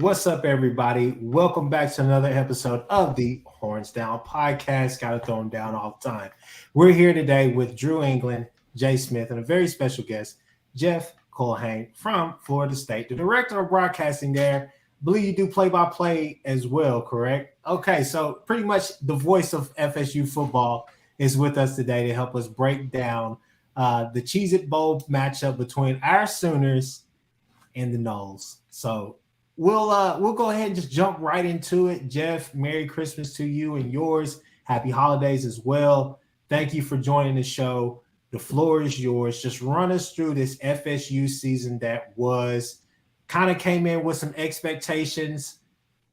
What's up, everybody? Welcome back to another episode of the Horns Down podcast. Got to throw them down all the time. We're here today with Drew England, Jay Smith, and a very special guest, Jeff Culhane from Florida State, the director of broadcasting there. I believe you do play-by-play as well, correct? Okay, so pretty much the voice of FSU football is with us today to help us break down the Cheez-It Bowl matchup between our Sooners and the Noles. So we'll go ahead and just jump right into it. Jeff, Merry Christmas to you and yours. Happy holidays as well. Thank you for joining the show. The floor is yours. Just run us through this FSU season that was kind of came in with some expectations,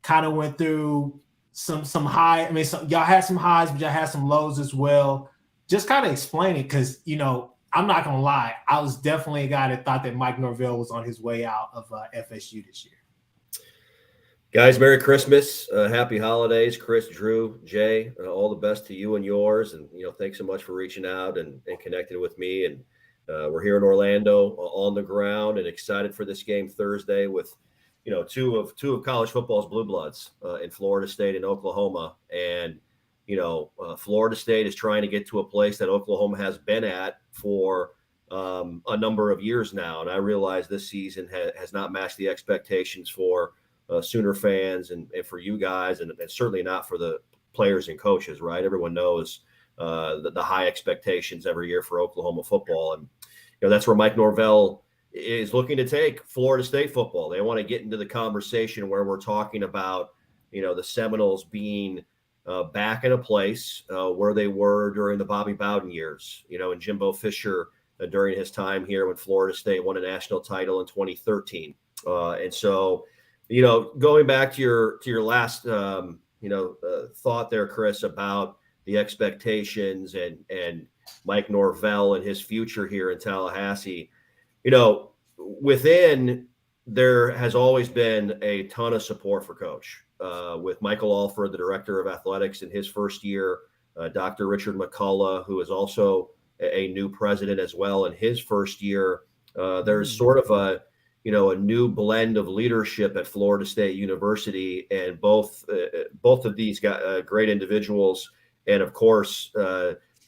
kind of went through some high. I mean, y'all had some highs, but y'all had some lows as well. Just kind of explain it because, I'm not going to lie. I was definitely a guy that thought that Mike Norvell was on his way out of FSU this year. Guys, Merry Christmas. Happy holidays. Chris, Drew, Jay, all the best to you and yours. And, thanks so much for reaching out and connecting with me. And we're here in Orlando on the ground and excited for this game Thursday with, two of college football's blue bloods in Florida State and Oklahoma. And, Florida State is trying to get to a place that Oklahoma has been at for a number of years now. And I realize this season has not matched the expectations for Sooner fans and for you guys, and certainly not for the players and coaches, right? Everyone knows the high expectations every year for Oklahoma football. And, that's where Mike Norvell is looking to take Florida State football. They want to get into the conversation where we're talking about, the Seminoles being back in a place where they were during the Bobby Bowden years, and Jimbo Fisher during his time here when Florida State won a national title in 2013. And so, going back to your last, thought there, Chris, about the expectations and Mike Norvell and his future here in Tallahassee, within there has always been a ton of support for Coach. With Michael Alford, the director of athletics in his first year, Dr. Richard McCullough, who is also a new president as well in his first year. There's sort of a new blend of leadership at Florida State University, and both of these got great individuals. And of course,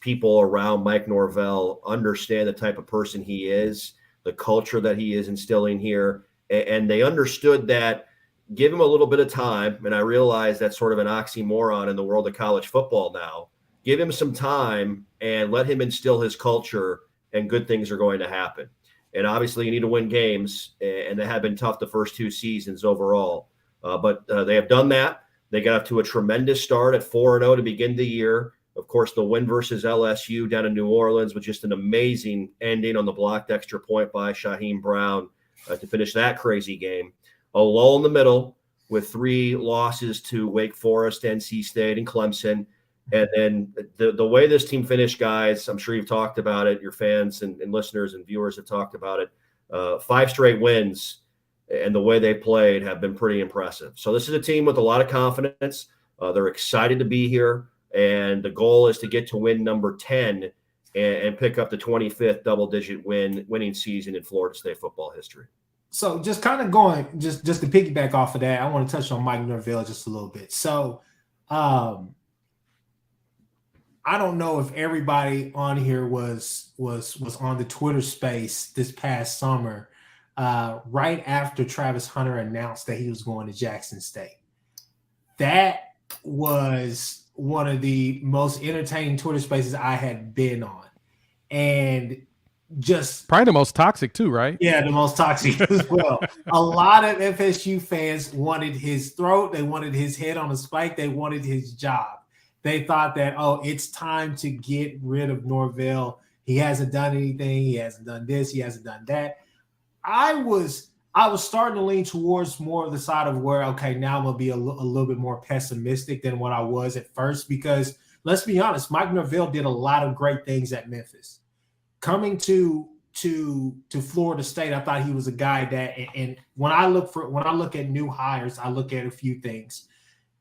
people around Mike Norvell understand the type of person he is, the culture that he is instilling here. And they understood that give him a little bit of time. And I realize that's sort of an oxymoron in the world of college football now. Give him some time and let him instill his culture, and good things are going to happen. And obviously you need to win games, and they have been tough the first two seasons overall. But they have done that. They got off to a tremendous start at 4-0 to begin the year. Of course, the win versus LSU down in New Orleans was just an amazing ending on the blocked extra point by Shaheem Brown to finish that crazy game. A lull in the middle with 3 losses to Wake Forest, NC State, and Clemson. And then the way this team finished, guys, I'm sure you've talked about it. Your fans and listeners and viewers have talked about it. 5 straight wins, and the way they played have been pretty impressive. So this is a team with a lot of confidence. They're excited to be here, and the goal is to get to win number 10 and pick up the 25th double-digit winning season in Florida State football history. So just kind of going, just to piggyback off of that, I want to touch on Mike Norvell just a little bit. So I don't know if everybody on here was on the Twitter space this past summer, right after Travis Hunter announced that he was going to Jackson State. That was one of the most entertaining Twitter spaces I had been on. And just probably the most toxic too, right? Yeah, the most toxic as well. A lot of FSU fans wanted his throat. They wanted his head on a spike. They wanted his job. They thought that, it's time to get rid of Norvell. He hasn't done anything. He hasn't done this. He hasn't done that. I was starting to lean towards more of the side of where, okay, now I'm going to be a little bit more pessimistic than what I was at first, because let's be honest, Mike Norvell did a lot of great things at Memphis. Coming to Florida State, I thought he was a guy that, and when I look at new hires, I look at a few things.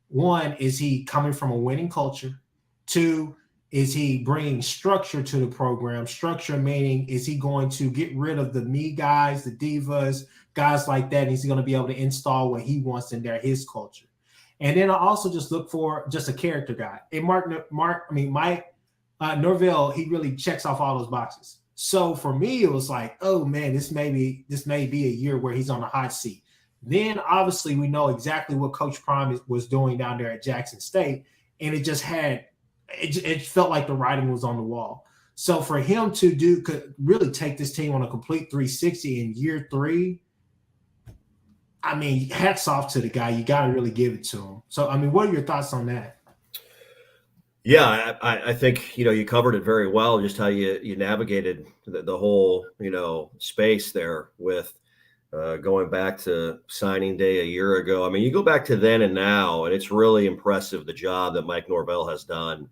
One, is he coming from a winning culture? 2, Is he bringing structure to the program? Structure meaning, is he going to get rid of the me guys, the divas, guys like that? And is he going to be able to install what he wants in there, his culture? And then I also just look for just a character guy. And Mike Norvell, he really checks off all those boxes. So for me, it was like, oh man, this may be a year where he's on a hot seat. Then obviously we know exactly what Coach Prime was doing down there at Jackson State, and it felt like the writing was on the wall. So for him to could really take this team on a complete 360 in year 3, I mean, hats off to the guy. You got to really give it to him. So, I mean, what are your thoughts on that? Yeah, I think, you covered it very well, just how you navigated the whole, space there with going back to signing day a year ago. I mean, you go back to then and now, and it's really impressive the job that Mike Norvell has done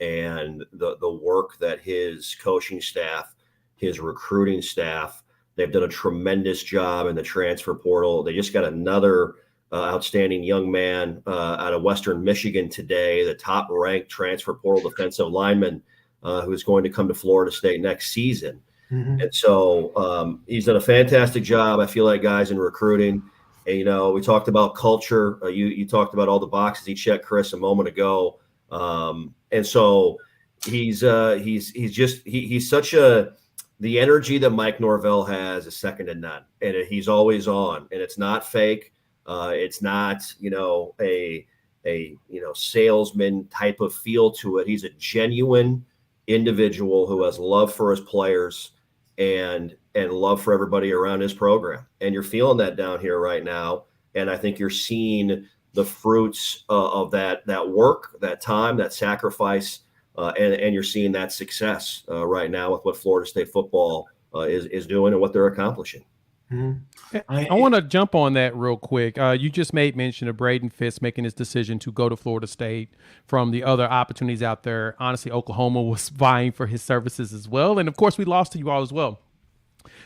and the work that his coaching staff, his recruiting staff, they've done a tremendous job in the transfer portal. They just got another outstanding young man out of Western Michigan today, the top-ranked transfer portal defensive lineman who's going to come to Florida State next season. Mm-hmm. And so he's done a fantastic job, I feel like, guys, in recruiting. And, we talked about culture. You talked about all the boxes he checked, Kchris, a moment ago. And so he's such the energy that Mike Norvell has is second to none. And he's always on, and it's not fake. It's not, a salesman type of feel to it. He's a genuine individual who has love for his players and love for everybody around his program. And you're feeling that down here right now. And I think you're seeing the fruits of that work, that time, that sacrifice, and you're seeing that success right now with what Florida State football is doing and what they're accomplishing. Mm-hmm. I want to jump on that real quick. You just made mention of Braden Fisk making his decision to go to Florida State from the other opportunities out there. Honestly, Oklahoma was vying for his services as well. And, of course, we lost to you all as well.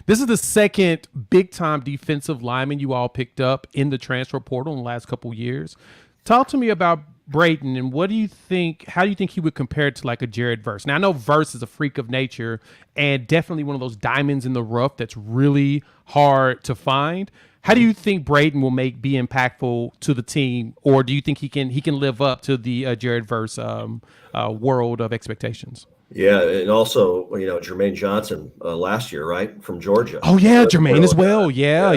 This is the second big-time defensive lineman you all picked up in the transfer portal in the last couple of years. Talk to me about Braden, and how do you think he would compare to like a Jared Verse? Now, I know Verse is a freak of nature and definitely one of those diamonds in the rough that's really hard to find. How do you think Braden will be impactful to the team, or do you think he can live up to the Jared Verse world of expectations? Yeah, and also, Jermaine Johnson last year, right, from Georgia. Oh, yeah, Jermaine as well. Yeah.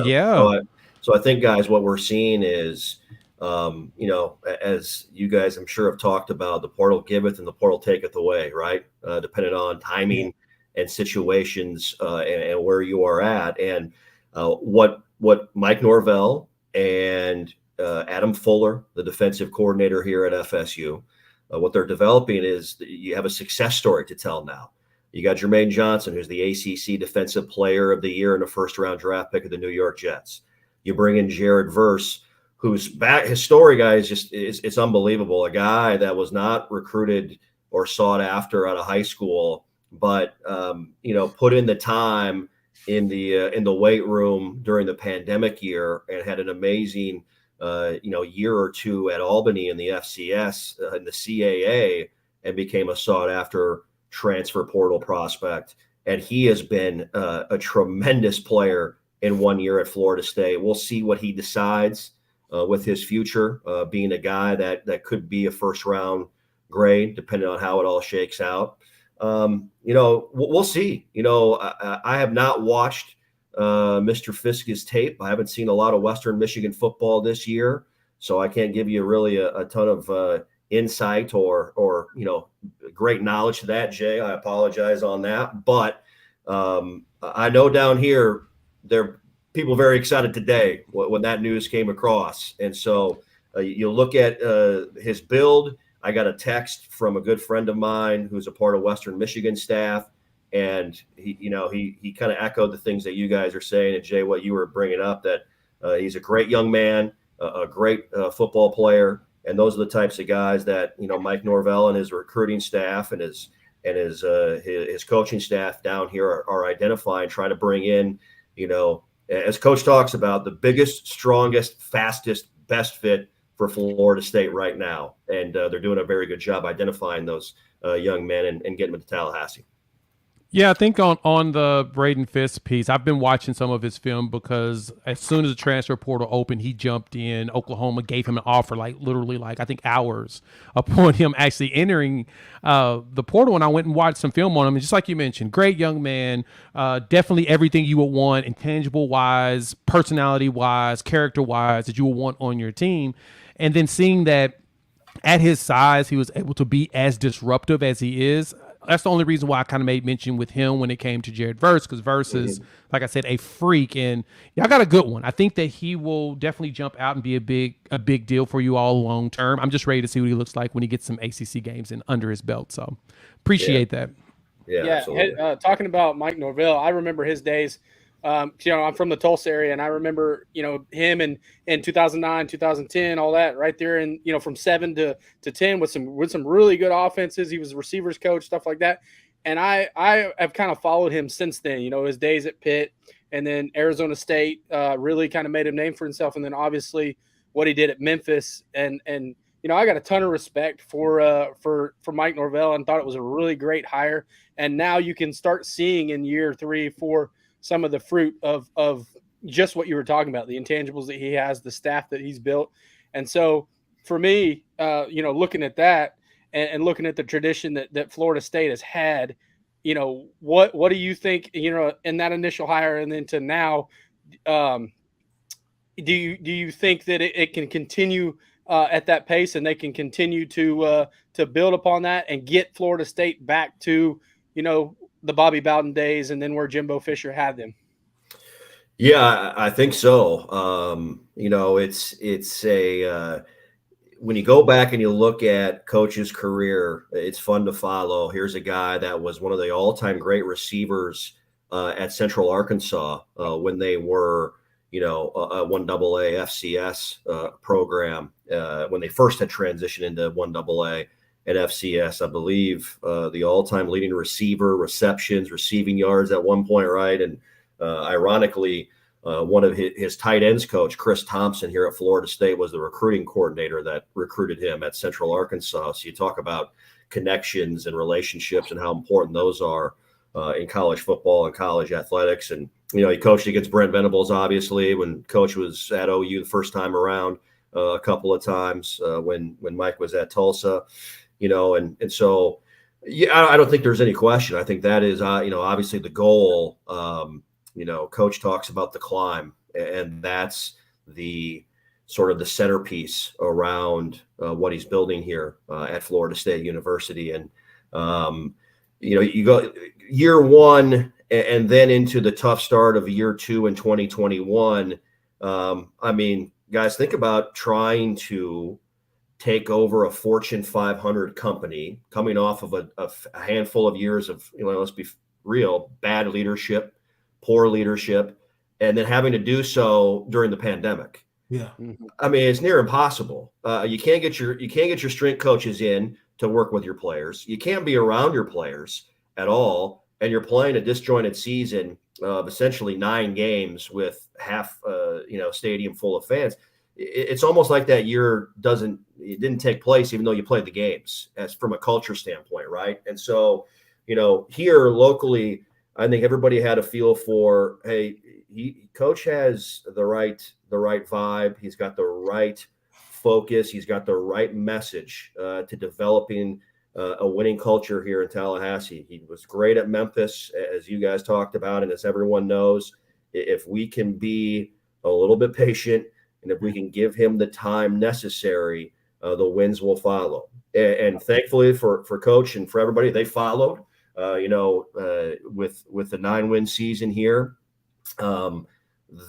So I think, guys, what we're seeing is, as you guys, I'm sure, have talked about, the portal giveth and the portal taketh away, right, depending on timing and situations and where you are at. And what Mike Norvell and Adam Fuller, the defensive coordinator here at FSU, what they're developing is you have a success story to tell now. You got Jermaine Johnson, who's the ACC Defensive Player of the Year and a first-round draft pick of the New York Jets. You bring in Jared Verse, who's back. His story, guys, it's unbelievable. A guy that was not recruited or sought after out of high school, but put in the time in the weight room during the pandemic year and had an amazing year or two at Albany in the FCS in the CAA, and became a sought after transfer portal prospect. And he has been a tremendous player in 1 year at Florida State. We'll see what he decides with his future, being a guy that could be a first round grade, depending on how it all shakes out. We'll see. I have not watched Mr. Fisk's tape. I haven't seen a lot of Western Michigan football this year, so I can't give you really a ton of insight or great knowledge to that, Jay. I apologize on that, but I know down here there are people very excited today when that news came across. And so you look at his build. I got a text from a good friend of mine who's a part of Western Michigan staff, and he kind of echoed the things that you guys are saying, and Jay, what you were bringing up, that he's a great young man, a great football player, and those are the types of guys that Mike Norvell and his recruiting staff and his coaching staff down here are identifying, trying to bring in, as Coach talks about, the biggest, strongest, fastest, best fit for Florida State right now, and they're doing a very good job identifying those young men and getting them to Tallahassee. Yeah, I think on the Braden Fisk piece, I've been watching some of his film because as soon as the transfer portal opened, he jumped in. Oklahoma gave him an offer, literally I think hours upon him actually entering the portal. And I went and watched some film on him. And just like you mentioned, great young man, definitely everything you would want, intangible wise, personality wise, character wise, that you would want on your team. And then seeing that at his size, he was able to be as disruptive as he is. That's the only reason why I kind of made mention with him when it came to Jared Verse, because Verse is, like I said, a freak, and y'all got a good one. I think that he will definitely jump out and be a big deal for you all long term. I'm just ready to see what he looks like when he gets some ACC games in under his belt. So appreciate that. Yeah, absolutely. Talking about Mike Norvell, I remember his days. I'm from the Tulsa area, and I remember, him in 2009, 2010, all that right there. And, from 7 to 10 with some really good offenses. He was a receivers coach, stuff like that. And I have kind of followed him since then, his days at Pitt and then Arizona State really kind of made a name for himself. And then obviously what he did at Memphis. And I got a ton of respect for Mike Norvell and thought it was a really great hire. And now you can start seeing in year 3, 4, some of the fruit of just what you were talking about, the intangibles that he has, the staff that he's built. And so for me, looking at that and looking at the tradition that Florida State has had, what do you think, in that initial hire and then to now, do you think that it can continue at that pace and they can continue to build upon that and get Florida State back to, the Bobby Bowden days and then where Jimbo Fisher had them? Yeah, I think so. It's a when you go back and you look at Coach's career, it's fun to follow. Here's a guy that was one of the all-time great receivers at Central Arkansas when they were, a 1AA FCS program when they first had transitioned into 1AA. At FCS, I believe the all-time leading receiver, receptions, receiving yards at one point, right? And ironically, one of his tight ends coach, Kchris Thompson here at Florida State, was the recruiting coordinator that recruited him at Central Arkansas. So you talk about connections and relationships and how important those are in college football and college athletics. And, he coached against Brent Venables, obviously, when Coach was at OU the first time around a couple of times when Mike was at Tulsa. And so, yeah, I don't think there's any question. I think that is, obviously the goal. Coach talks about the climb, and that's the sort of the centerpiece around what he's building here at Florida State University. And, you go year 1 and then into the tough start of year 2 in 2021. Guys, think about trying to take over a Fortune 500 company coming off of a handful of years of, let's be real, bad leadership, poor leadership, and then having to do so during the pandemic. Yeah. It's near impossible. You can't get your strength coaches in to work with your players. You can't be around your players at all. And you're playing a disjointed season of essentially 9 games with half, stadium full of fans. It's almost like that year didn't take place, even though you played the games, as from a culture standpoint, right? And so, here locally, I think everybody had a feel for, hey, Coach has the right vibe, he's got the right focus, he's got the right message to developing a winning culture here in Tallahassee. He was great at Memphis, as you guys talked about, and as everyone knows, if we can be a little bit patient, and if we can give him the time necessary, the wins will follow. And thankfully for Coach and for everybody, they followed. With the 9-win season here,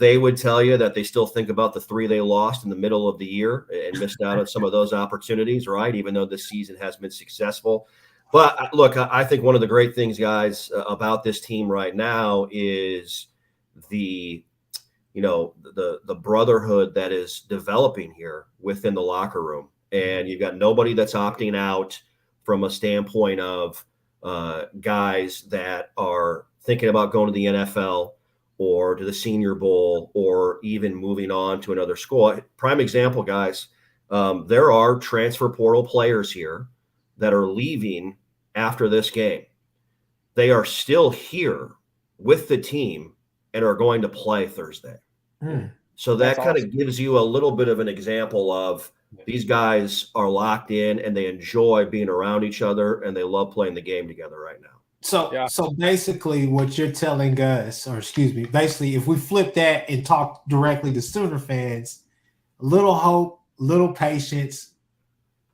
they would tell you that they still think about the 3 they lost in the middle of the year and missed out on some of those opportunities, right? Even though this season has been successful. But look, I think one of the great things, guys, about this team right now is the brotherhood that is developing here within the locker room. And you've got nobody that's opting out from a standpoint of guys that are thinking about going to the NFL or to the Senior Bowl or even moving on to another school. Prime example, guys, There are transfer portal players here that are leaving after this game. They are still here with the team and are going to play Thursday. So that kind of gives you a little bit of an example of these guys are locked in and they enjoy being around each other and they love playing the game together right now. So basically what you're telling us, or excuse me, basically if we flip that and talk directly to Sooner fans, little hope, little patience,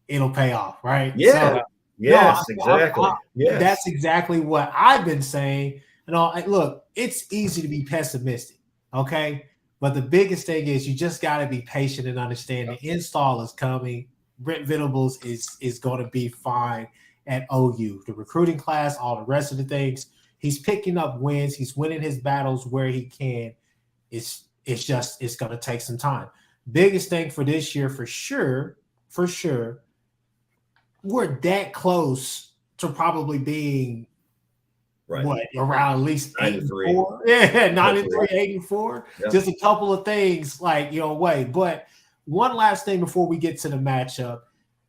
it'll pay off, right? Yeah. So, yes, exactly. Yes. That's exactly what I've been saying. Look, it's easy to be pessimistic, okay? But the biggest thing is you just got to be patient and understand the install is coming. Brent Venables is going to be fine at OU. The recruiting class, all the rest of the things, he's picking up wins. He's winning his battles where he can. It's going to take some time. Biggest thing for this year, for sure, we're that close to probably being around at least 8-4. Yeah, 93, 84. Yeah. Just a couple of things away. But one last thing before we get to the matchup.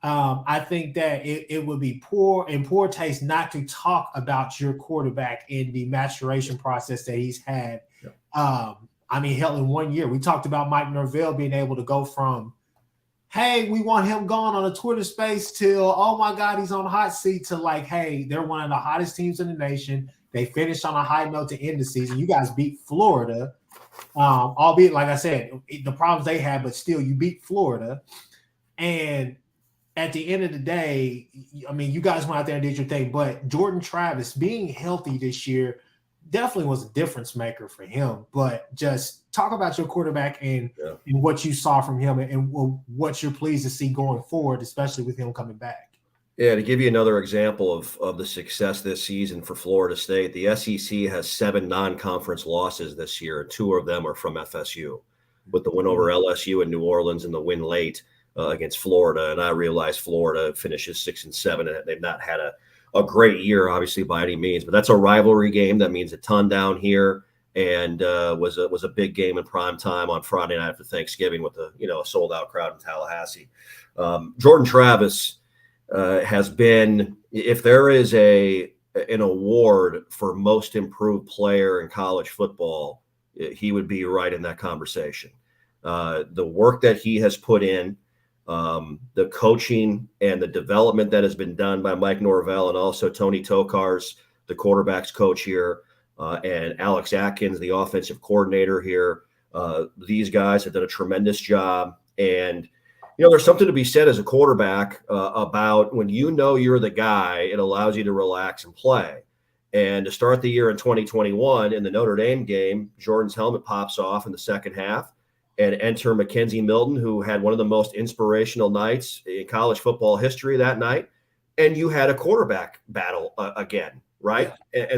I think that it would be poor taste not to talk about your quarterback in the maturation process that he's had. Yeah. Hell, in 1 year, we talked about Mike Norvell being able to go from, hey, we want him gone on a Twitter space till, oh my God, he's on the hot seat to hey, they're one of the hottest teams in the nation. They finished on a high note to end the season. You guys beat Florida, albeit, like I said, the problems they had, but still you beat Florida. And at the end of the day, you guys went out there and did your thing, but Jordan Travis being healthy this year definitely was a difference maker for him. But just talk about your quarterback and what you saw from him and what you're pleased to see going forward, especially with him coming back. Yeah, to give you another example of the success this season for Florida State, the SEC has 7 non-conference losses this year, and 2 of them are from FSU, with the win over LSU in New Orleans and the win late against Florida. And I realize Florida finishes 6-7, and they've not had a great year, obviously, by any means. But that's a rivalry game. That means a ton down here, and was a big game in prime time on Friday night after Thanksgiving with a sold-out crowd in Tallahassee. Jordan Travis has been, if there is an award for most improved player in college football, he would be right in that conversation. The work that he has put in, the coaching and the development that has been done by Mike Norvell and also Tony Tokars, the quarterback's coach here, and Alex Atkins, the offensive coordinator here. These guys have done a tremendous job. And, there's something to be said as a quarterback about when you're the guy, it allows you to relax and play. And to start the year in 2021 in the Notre Dame game, Jordan's helmet pops off in the second half. And enter Mackenzie Milton, who had one of the most inspirational nights in college football history that night. And you had a quarterback battle again, right? Yeah.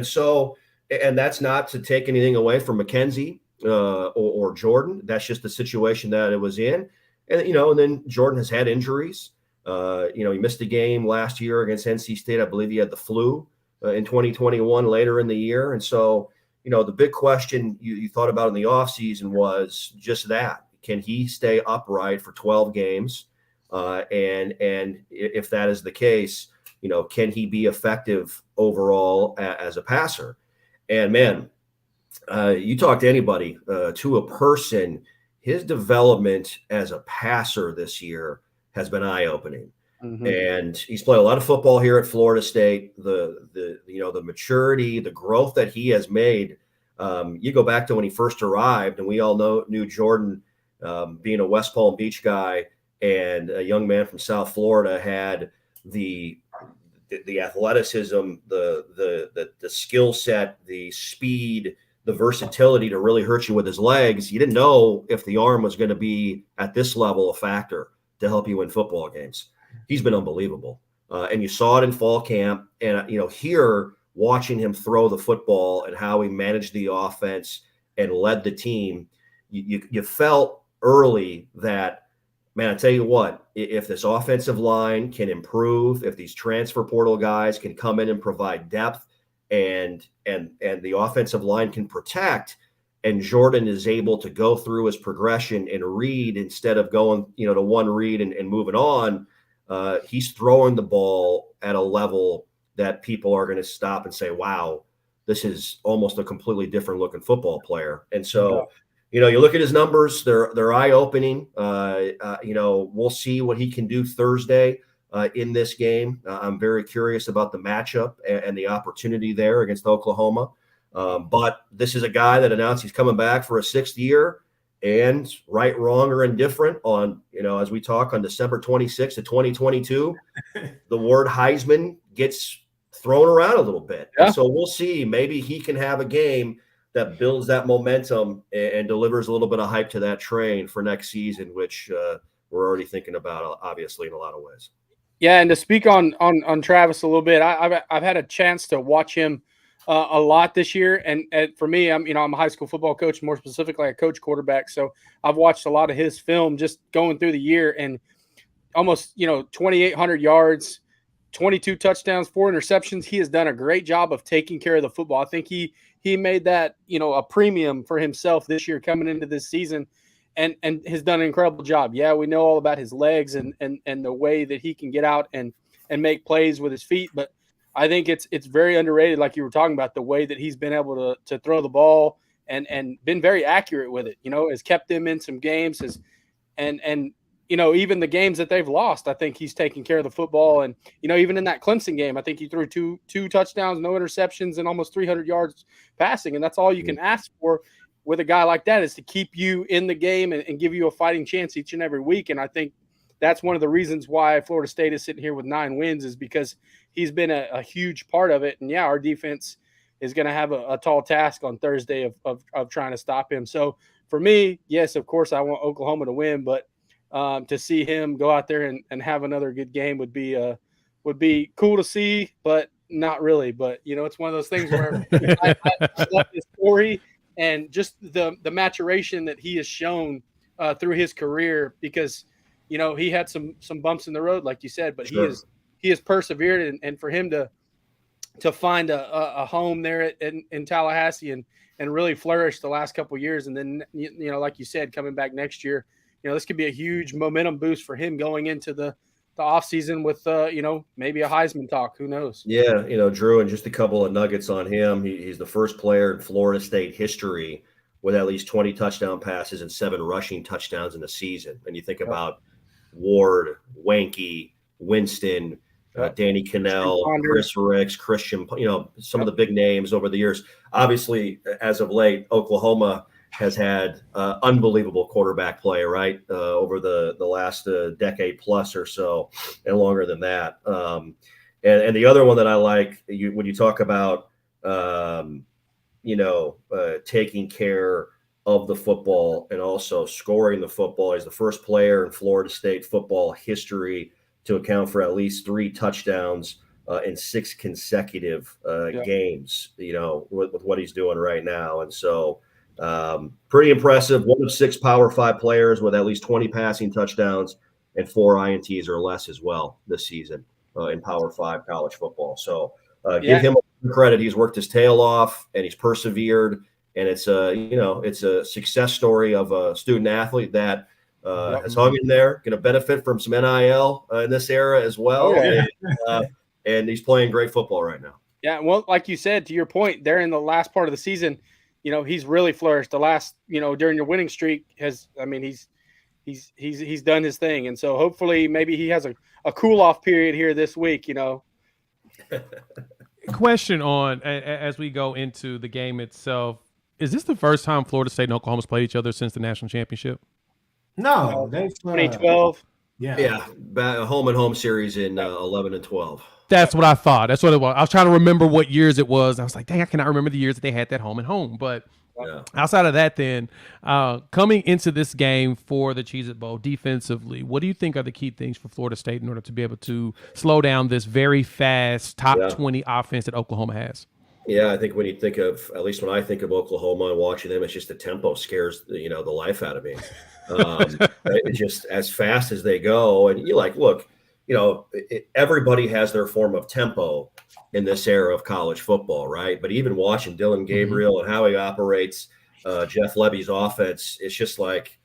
And that's not to take anything away from Mackenzie or Jordan. That's just the situation that it was in. And, and then Jordan has had injuries. He missed a game last year against NC State. I believe he had the flu in 2021 later in the year. And so, the big question you thought about in the offseason was just that. Can he stay upright for 12 games? And if that is the case, can he be effective overall as a passer? And, man, you talk to anybody, to a person, his development as a passer this year has been eye-opening. Mm-hmm. And he's played a lot of football here at Florida State. The maturity, the growth that he has made. You go back to when he first arrived, and we all knew Jordan, being a West Palm Beach guy and a young man from South Florida, had the athleticism, the skill set, the speed, the versatility to really hurt you with his legs. You didn't know if the arm was going to be at this level a factor to help you win football games. He's been unbelievable. And you saw it in fall camp. And, here, watching him throw the football and how he managed the offense and led the team, you felt early that, man, I tell you what, if this offensive line can improve, if these transfer portal guys can come in and provide depth, and the offensive line can protect, and Jordan is able to go through his progression and read instead of going, to one read and moving on, he's throwing the ball at a level that people are going to stop and say, wow, this is almost a completely different looking football player. And so, you look at his numbers, they're eye-opening. We'll see what he can do Thursday in this game. I'm very curious about the matchup and the opportunity there against Oklahoma. But this is a guy that announced he's coming back for a 6th year, and right, wrong, or indifferent on, as we talk on December 26th of 2022, the word Heisman gets thrown around a little bit. Yeah. So we'll see. Maybe he can have a game that builds that momentum and delivers a little bit of hype to that train for next season, which we're already thinking about, obviously, in a lot of ways. Yeah, and to speak on Travis a little bit, I've had a chance to watch him a lot this year, and for me, I'm a high school football coach, more specifically, I coach quarterback, so I've watched a lot of his film just going through the year, and almost 2,800 yards, 22 touchdowns, 4 interceptions. He has done a great job of taking care of the football. I think he made that a premium for himself this year coming into this season, and has done an incredible job. Yeah, we know all about his legs and the way that he can get out and make plays with his feet, but I think it's very underrated, like you were talking about, the way that he's been able to throw the ball and been very accurate with it. Has kept them in some games, and even the games that they've lost, I think he's taking care of the football. And even in that Clemson game, I think he threw two touchdowns, no interceptions, and almost 300 yards passing, and that's all you can ask for with a guy like that, is to keep you in the game and give you a fighting chance each and every week. And I think that's one of the reasons why Florida State is sitting here with 9 wins, is because he's been a huge part of it. And yeah, our defense is going to have a tall task on Thursday of trying to stop him. So for me, yes, of course I want Oklahoma to win, but to see him go out there and have another good game would be cool to see, but not really. But it's one of those things where I love his story and just the maturation that he has shown through his career, because he had some bumps in the road, like you said, but Sure. he has persevered, and for him to find a home there in Tallahassee and really flourish the last couple of years, and then like you said, coming back next year, this could be a huge momentum boost for him going into the offseason with maybe a Heisman talk. Who knows? Yeah, Drew, and just a couple of nuggets on him. He's the first player in Florida State history with at least 20 touchdown passes and 7 rushing touchdowns in a season. And you think about Ward, Wanke, Winston, Danny Cannell, Chris Ricks, Christian, some of the big names over the years. Obviously, as of late, Oklahoma has had unbelievable quarterback play, right, over the last decade plus or so, and longer than that. And the other one that I like, when you talk about, taking care of the football and also scoring the football, he's the first player in Florida State football history to account for at least 3 touchdowns in 6 consecutive games, with what he's doing right now. And so pretty impressive. 1 of 6 Power 5 players with at least 20 passing touchdowns and 4 INTs or less as well this season in Power 5 college football. So give him credit. He's worked his tail off and he's persevered. And it's a success story of a student athlete that has hung in there, going to benefit from some NIL in this era as well. And he's playing great football right now. Yeah, well, like you said, to your point, there in the last part of the season, he's really flourished. The last, during your winning streak he's done his thing. And so hopefully maybe he has a cool off period here this week, Question on, as we go into the game itself, is this the first time Florida State and Oklahoma's played each other since the national championship? No, they've 2012. A home series in 11 and 12. That's what I thought. That's what it was. I was trying to remember what years it was. I was like, dang, I cannot remember the years that they had that home. But outside of that, then coming into this game for the Cheez-It Bowl defensively, what do you think are the key things for Florida State in order to be able to slow down this very fast top 20 offense that Oklahoma has? Yeah, I think when you think of, at least when I think of Oklahoma and watching them, it's just the tempo scares the life out of me. It's just as fast as they go, and you're like, look, everybody has their form of tempo in this era of college football, right? But even watching Dylan Gabriel and how he operates, Jeff Levy's offense, it's just like,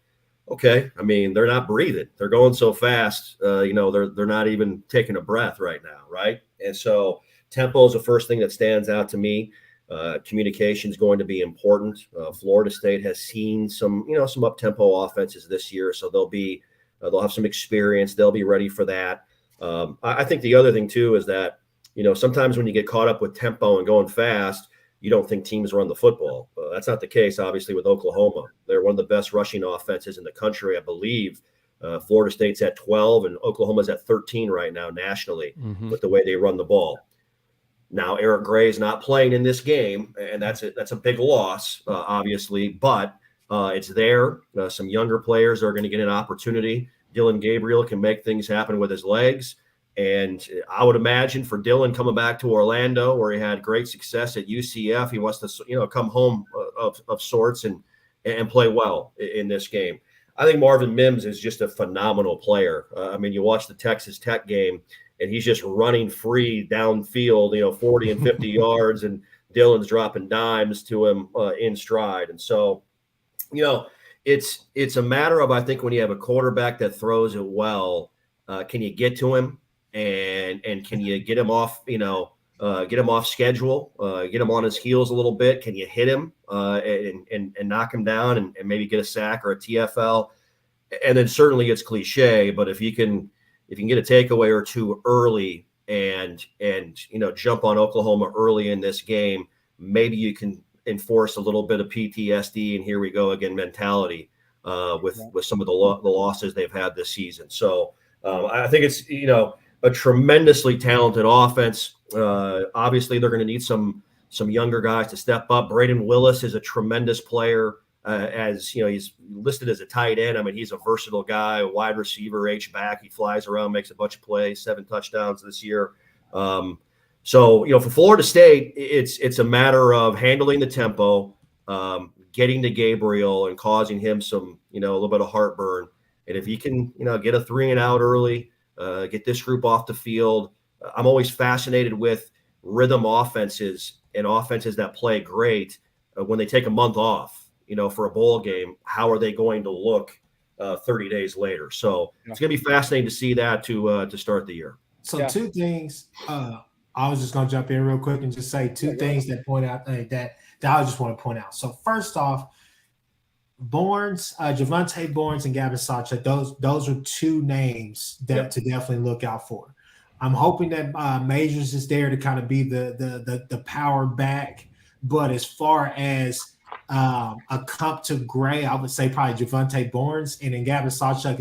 okay, I mean, they're not breathing. They're going so fast, they're not even taking a breath right now, right? And so tempo is the first thing that stands out to me. Communication is going to be important. Florida State has seen some up-tempo offenses this year, so they'll have some experience. They'll be ready for that. I think the other thing too is that sometimes when you get caught up with tempo and going fast, you don't think teams run the football. That's not the case, obviously, with Oklahoma. They're one of the best rushing offenses in the country, I believe. Florida State's at 12, and Oklahoma's at 13 right now nationally with the way they run the ball. Now, Eric Gray is not playing in this game, and that's a big loss, obviously, but it's there. Some younger players are going to get an opportunity. Dylan Gabriel can make things happen with his legs. And I would imagine for Dylan coming back to Orlando, where he had great success at UCF, he wants to, come home of sorts and play well in this game. I think Marvin Mims is just a phenomenal player. I mean, you watch the Texas Tech game, and he's just running free downfield, 40 and 50 yards, and Dylan's dropping dimes to him in stride. And so, it's a matter of, I think, when you have a quarterback that throws it well, can you get to him? And can you get him off, get him off schedule, get him on his heels a little bit? Can you hit him and knock him down and maybe get a sack or a TFL? And then certainly it's cliche, but if you can get a takeaway or two early and jump on Oklahoma early in this game, maybe you can enforce a little bit of PTSD and here we go again mentality with some of the losses they've had this season. So I think it's a tremendously talented offense. Obviously, they're going to need some younger guys to step up. Braden Willis is a tremendous player. He's listed as a tight end. I mean, he's a versatile guy, a wide receiver, H-back. He flies around, makes a bunch of plays, 7 touchdowns this year. For Florida State, it's a matter of handling the tempo, getting to Gabriel and causing him some, a little bit of heartburn. And if he can, get a 3-and-out early, get this group off the field. I'm always fascinated with rhythm offenses and offenses that play great when they take a month off, for a bowl game. How are they going to look 30 days later? So it's going to be fascinating to see that to start the year. So two things. I was just going to jump in real quick and just say two things that point out that I just want to point out. So first off, Javonte Barnes and Gavin Sawchuk, those are two names that to definitely look out for. I'm hoping that Majors is there to kind of be the power back. But as far as a comp to Gray, I would say probably Javonte Barnes, and then Gavin Sawchuk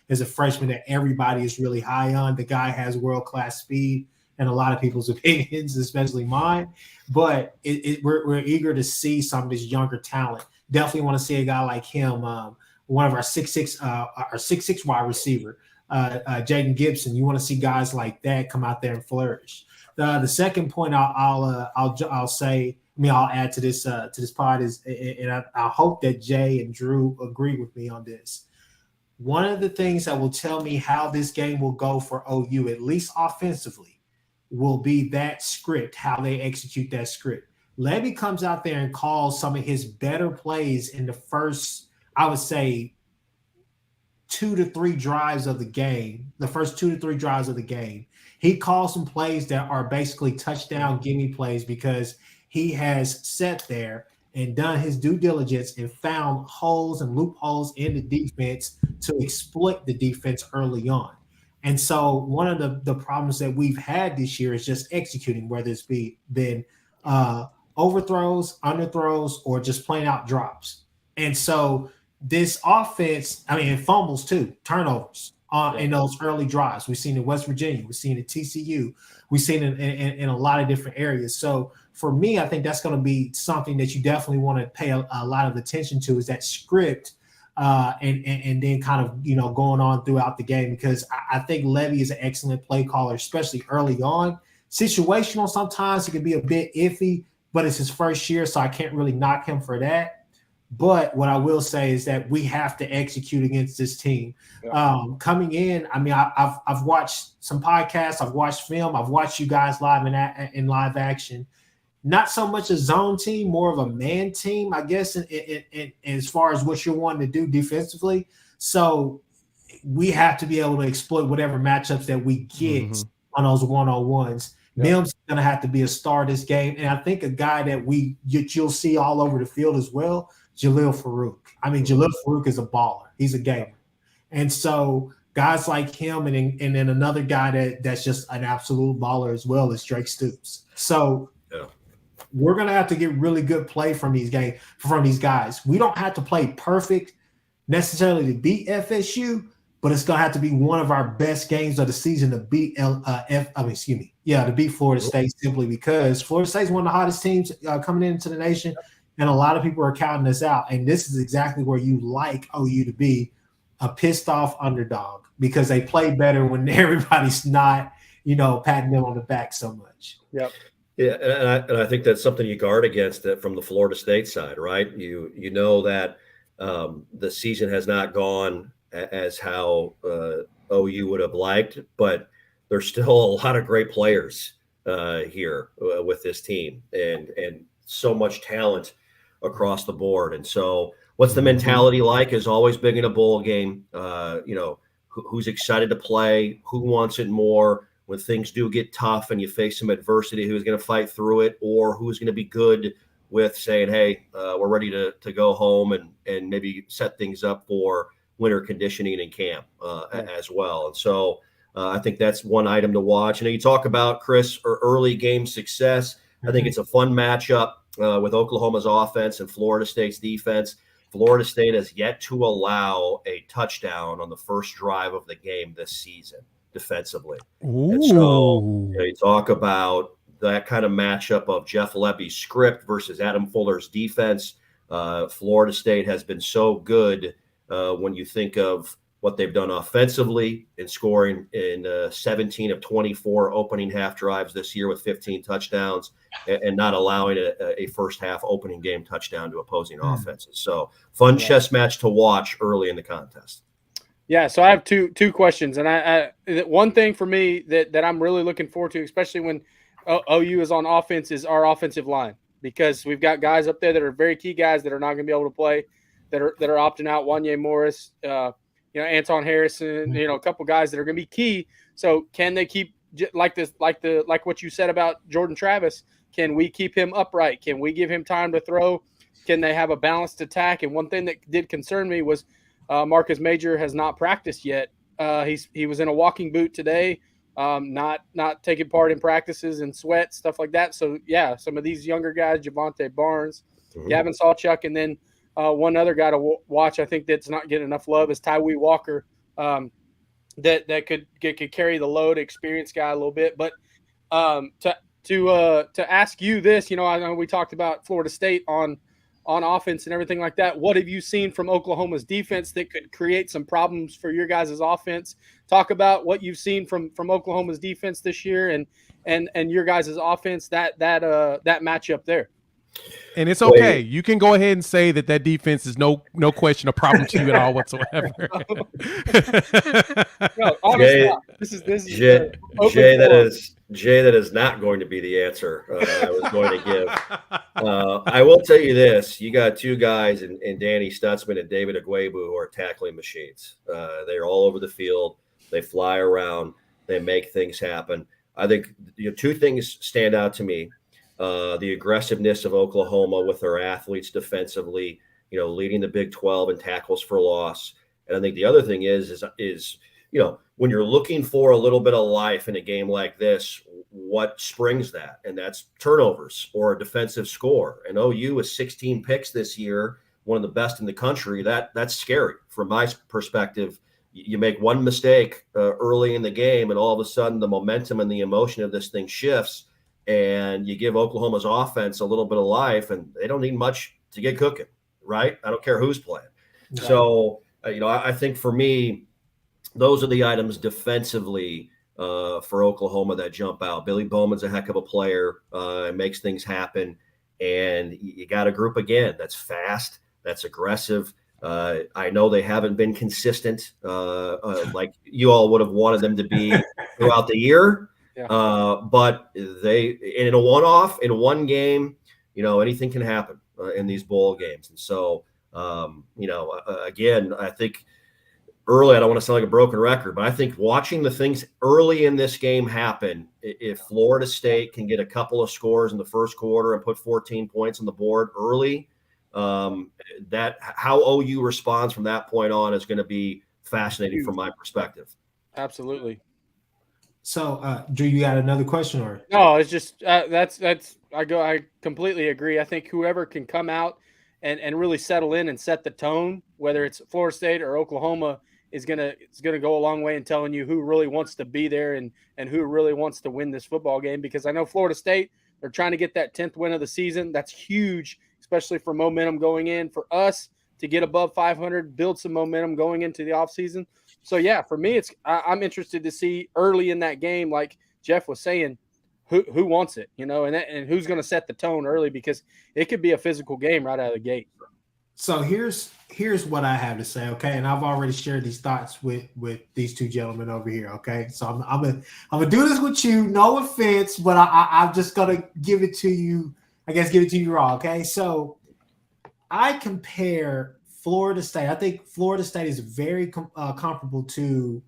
is a freshman that everybody is really high on. The guy has world-class speed and a lot of people's opinions, especially mine. But we're eager to see some of this younger talent. Definitely want to see a guy like him, one of our 6'6" wide receiver, Jaden Gibson. You want to see guys like that come out there and flourish. The second point I'll add to this pod is, and I hope that Jay and Drew agree with me on this. One of the things that will tell me how this game will go for OU, at least offensively, will be that script, how they execute that script. Levy comes out there and calls some of his better plays in the first, I would say, 2 to 3 drives of the game, the first 2 to 3 drives of the game. He calls some plays that are basically touchdown gimme plays because he has sat there and done his due diligence and found holes and loopholes in the defense to exploit the defense early on. And so one of the problems that we've had this year is just executing, whether it's been overthrows, underthrows, or just plain out drops. And so this offense, and fumbles too, turnovers in those early drives. We've seen in West Virginia, we've seen at TCU, we've seen in a lot of different areas. So for me, I think that's going to be something that you definitely want to pay a lot of attention to, is that script and then kind of, going on throughout the game, because I think Levy is an excellent play caller, especially early on. Situational, sometimes it can be a bit iffy, but it's his first year, so I can't really knock him for that. But what I will say is that we have to execute against this team. Coming in, I've watched some podcasts, I've watched film, I've watched you guys live in live action, not so much a zone team, more of a man team, I guess, in as far as what you're wanting to do defensively. So we have to be able to exploit whatever matchups that we get on those one-on-ones. Yep. Mims is going to have to be a star this game. And I think a guy that you'll see all over the field as well, Jalil Farouk. I mean, Jalil Farouk is a baller. He's a gamer. And so guys like him and then another guy that's just an absolute baller as well is Drake Stoops. So we're going to have to get really good play from these guys. We don't have to play perfect necessarily to beat FSU, but it's going to have to be one of our best games of the season to beat to beat Florida State, simply because Florida State is one of the hottest teams coming into the nation, and a lot of people are counting us out. And this is exactly where you like OU to be, a pissed off underdog, because they play better when everybody's not, patting them on the back so much. Yep. Yeah, and I think that's something you guard against it from the Florida State side, right? You know that the season has not gone as how OU would have liked, but there's still a lot of great players here with this team, and so much talent across the board. And so what's the mentality like is always big in a bowl game. Who's excited to play, who wants it more when things do get tough and you face some adversity, who's going to fight through it, or who's going to be good with saying, hey, we're ready to go home and maybe set things up for winter conditioning in camp as well. And so I think that's one item to watch. And you talk about, Kchris, early game success. I think it's a fun matchup with Oklahoma's offense and Florida State's defense. Florida State has yet to allow a touchdown on the first drive of the game this season defensively. Ooh. And so you talk about that kind of matchup of Jeff Lebby's script versus Adam Fuller's defense. Florida State has been so good when you think of what they've done offensively in scoring in 17 of 24 opening half drives this year with 15 touchdowns and not allowing a first half opening game touchdown to opposing offenses. So fun chess match to watch early in the contest. Yeah, so I have two questions, and I one thing for me that I'm really looking forward to, especially when OU is on offense, is our offensive line, because we've got guys up there that are very key guys that are not going to be able to play, that are opting out. Wanye Morris, Anton Harrison, a couple guys that are going to be key. So can they keep like what you said about Jordan Travis? Can we keep him upright? Can we give him time to throw? Can they have a balanced attack? And one thing that did concern me was Marcus Major has not practiced yet. He was in a walking boot today, not taking part in practices and sweat, stuff like that. So yeah, some of these younger guys, Javonte Barnes, Gavin Sawchuk, and then one other guy to watch, I think that's not getting enough love, is Tywee Walker. That could carry the load, experienced guy a little bit. But to ask you this, I know we talked about Florida State on offense and everything like that. What have you seen from Oklahoma's defense that could create some problems for your guys' offense? Talk about what you've seen from Oklahoma's defense this year and your guys' offense, that matchup there. And it's okay. You can go ahead and say that defense is no question a problem to you at all whatsoever. No, honestly, this is Jay. That is not going to be the answer I was going to give. I will tell you this: you got two guys in Danny Stutzman and David Agwebu who are tackling machines. They're all over the field. They fly around. They make things happen. I think two things stand out to me. The aggressiveness of Oklahoma with their athletes defensively, leading the Big 12 in tackles for loss. And I think the other thing is when you're looking for a little bit of life in a game like this, what springs that? And that's turnovers or a defensive score. And OU with 16 picks this year, one of the best in the country. That's scary from my perspective. You make one mistake early in the game, and all of a sudden the momentum and the emotion of this thing shifts. And you give Oklahoma's offense a little bit of life, and they don't need much to get cooking, right? I don't care who's playing. Right. So, I think for me, those are the items defensively for Oklahoma that jump out. Billy Bowman's a heck of a player, makes things happen. And you got a group, again, that's fast, that's aggressive. I know they haven't been consistent like you all would have wanted them to be throughout the year. Yeah. But in a one-off, in one game, anything can happen in these bowl games. And so, again, I think early, I don't want to sound like a broken record, but I think watching the things early in this game happen, if Florida State can get a couple of scores in the first quarter and put 14 points on the board early, that how OU responds from that point on is going to be fascinating from my perspective. Absolutely. So, Drew, you got another question, or no? It's just I completely agree. I think whoever can come out and really settle in and set the tone, whether it's Florida State or Oklahoma, is gonna go a long way in telling you who really wants to be there and who really wants to win this football game. Because I know Florida State, they're trying to get that 10th win of the season. That's huge, especially for momentum going in. For us to get above 500, build some momentum going into the offseason. So, yeah, for me, I'm interested to see early in that game, like Jeff was saying, who wants it, and who's going to set the tone early, because it could be a physical game right out of the gate. So here's what I have to say, okay? And I've already shared these thoughts with these two gentlemen over here, okay? So I'm gonna do this with you, no offense, but I'm just gonna give it to you. I guess give it to you raw, okay? So I compare Florida State. I think Florida State is very comparable to,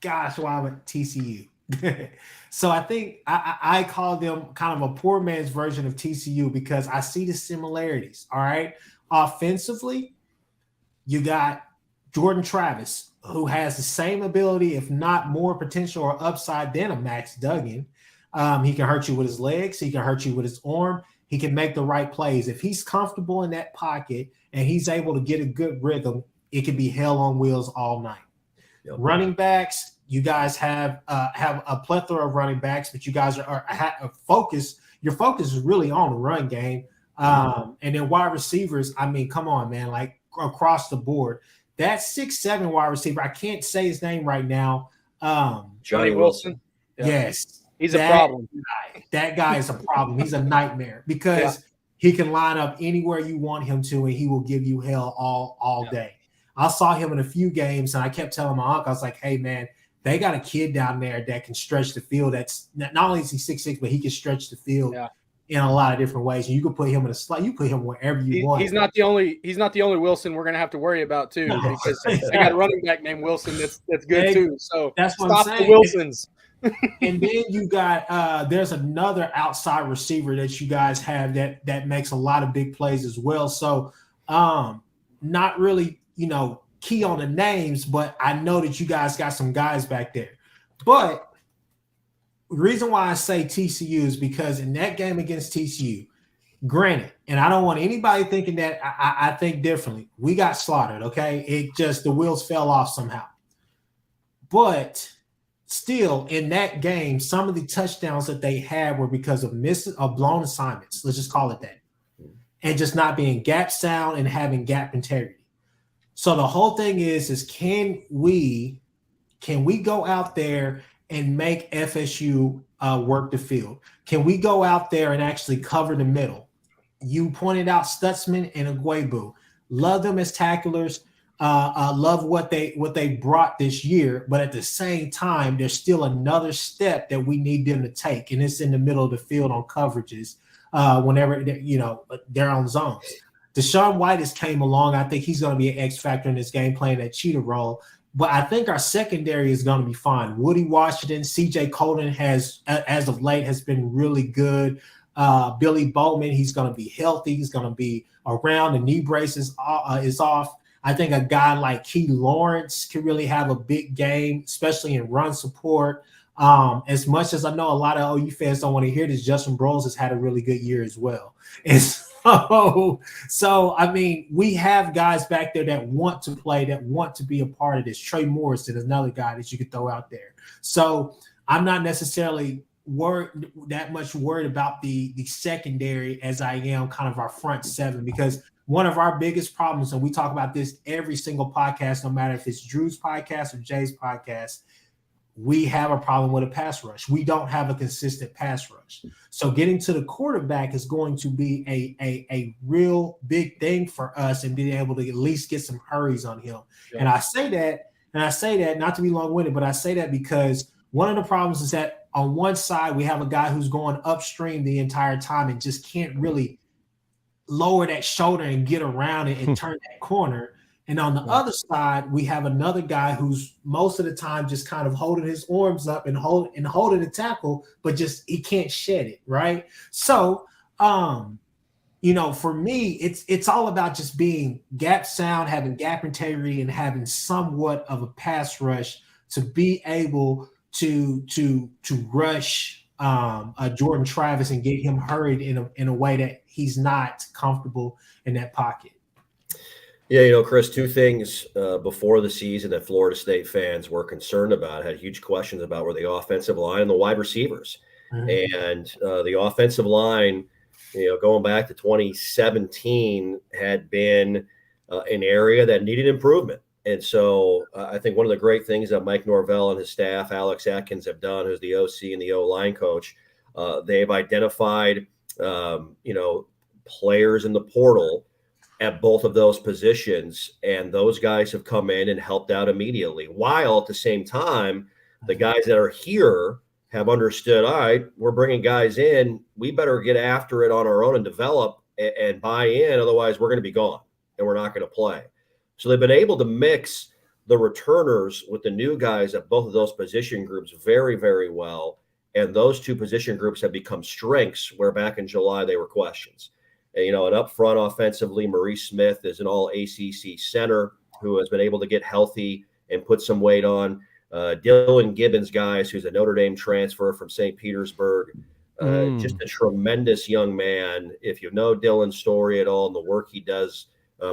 TCU. So I think I call them kind of a poor man's version of TCU because I see the similarities. All right. Offensively, you got Jordan Travis, who has the same ability, if not more potential or upside than a Max Duggan. He can hurt you with his legs. He can hurt you with his arm. He can make the right plays. If he's comfortable in that pocket and he's able to get a good rhythm, it can be hell on wheels all night. Yep. Running backs, you guys have a plethora of running backs, but you guys are focused. Your focus is really on the run game. And then wide receivers, I mean, come on, man, like across the board. That 6'7" wide receiver, I can't say his name right now. Johnny Wilson. Yeah. Yes. He's a problem. That guy is a problem. He's a nightmare because he can line up anywhere you want him to, and he will give you hell all day. I saw him in a few games, and I kept telling my uncle, I was like, hey, man, they got a kid down there that can stretch the field. That's not only is he 6'6", but he can stretch the field in a lot of different ways. And you can put him in a slot. You put him wherever you want. He's not the only Wilson we're going to have to worry about too, because they got a running back named Wilson that's good too. So that's what stop I'm saying. The Wilsons. And then you got there's another outside receiver that you guys have that makes a lot of big plays as well. So not really, key on the names, but I know that you guys got some guys back there. But the reason why I say TCU is because in that game against TCU, granted, and I don't want anybody thinking that I think differently, we got slaughtered, okay? It just, the wheels fell off somehow. But still, in that game, some of the touchdowns that they had were because of blown assignments. Let's just call it that. And just not being gap sound and having gap integrity. So the whole thing is can we go out there and make FSU work the field? Can we go out there and actually cover the middle? You pointed out Stutzman and Agwebu. Love them as tacklers. Love what they brought this year, but at the same time, there's still another step that we need them to take, and it's in the middle of the field on coverages whenever they're on zones. Deshaun White has came along. I think he's going to be an X factor in this game, playing that cheetah role. But I think our secondary is going to be fine. Woody Washington, C.J. Colden has, as of late, has been really good. Billy Bowman, he's going to be healthy. He's going to be around. The knee brace is off. I think a guy like Key Lawrence can really have a big game, especially in run support. As much as I know a lot of OU fans don't want to hear this, Justin Broles has had a really good year as well. And so I mean, we have guys back there that want to play, that want to be a part of this. Trey Morrison is another guy that you could throw out there. So I'm not necessarily that much worried about the secondary as I am kind of our front seven, because one of our biggest problems, and we talk about this every single podcast, no matter if it's Drew's podcast or Jay's podcast, we have a problem with a pass rush. We don't have a consistent pass rush. So getting to the quarterback is going to be a real big thing for us, and being able to at least get some hurries on him. Yeah. And I say that And I say that not to be long-winded, but I say that because one of the problems is that on one side, we have a guy who's going upstream the entire time and just can't really lower that shoulder and get around it and turn that corner. And on the other side, we have another guy who's most of the time just kind of holding his arms up and holding the tackle, but just he can't shed it, right? So, for me, it's all about just being gap sound, having gap integrity, and having somewhat of a pass rush to be able to rush Jordan Travis and get him hurried in a way that he's not comfortable in that pocket. Yeah, Chris, two things before the season that Florida State fans were concerned about, had huge questions about, were the offensive line and the wide receivers. Mm-hmm. And the offensive line, going back to 2017, had been an area that needed improvement. And so I think one of the great things that Mike Norvell and his staff, Alex Atkins, have done, who's the OC and the O-line coach, they've identified, players in the portal at both of those positions, and those guys have come in and helped out immediately. While at the same time, the guys that are here have understood, all right, we're bringing guys in, we better get after it on our own and develop and buy in. Otherwise, we're going to be gone and we're not going to play. So they've been able to mix the returners with the new guys at both of those position groups very, very well. And those two position groups have become strengths, where back in July they were questions. And up front offensively, Maurice Smith is an all ACC center who has been able to get healthy and put some weight on. Dylan Gibbons, guys, who's a Notre Dame transfer from St. Petersburg, just a tremendous young man. If you know Dylan's story at all and the work he does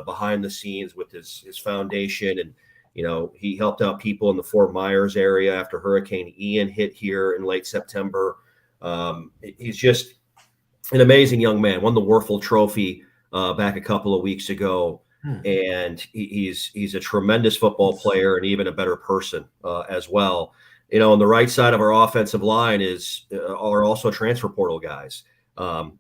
behind the scenes with his foundation, and he helped out people in the Fort Myers area after Hurricane Ian hit here in late September. He's just an amazing young man. Won the Werfel Trophy back a couple of weeks ago, and he's a tremendous football player and even a better person as well. On the right side of our offensive line are also transfer portal guys.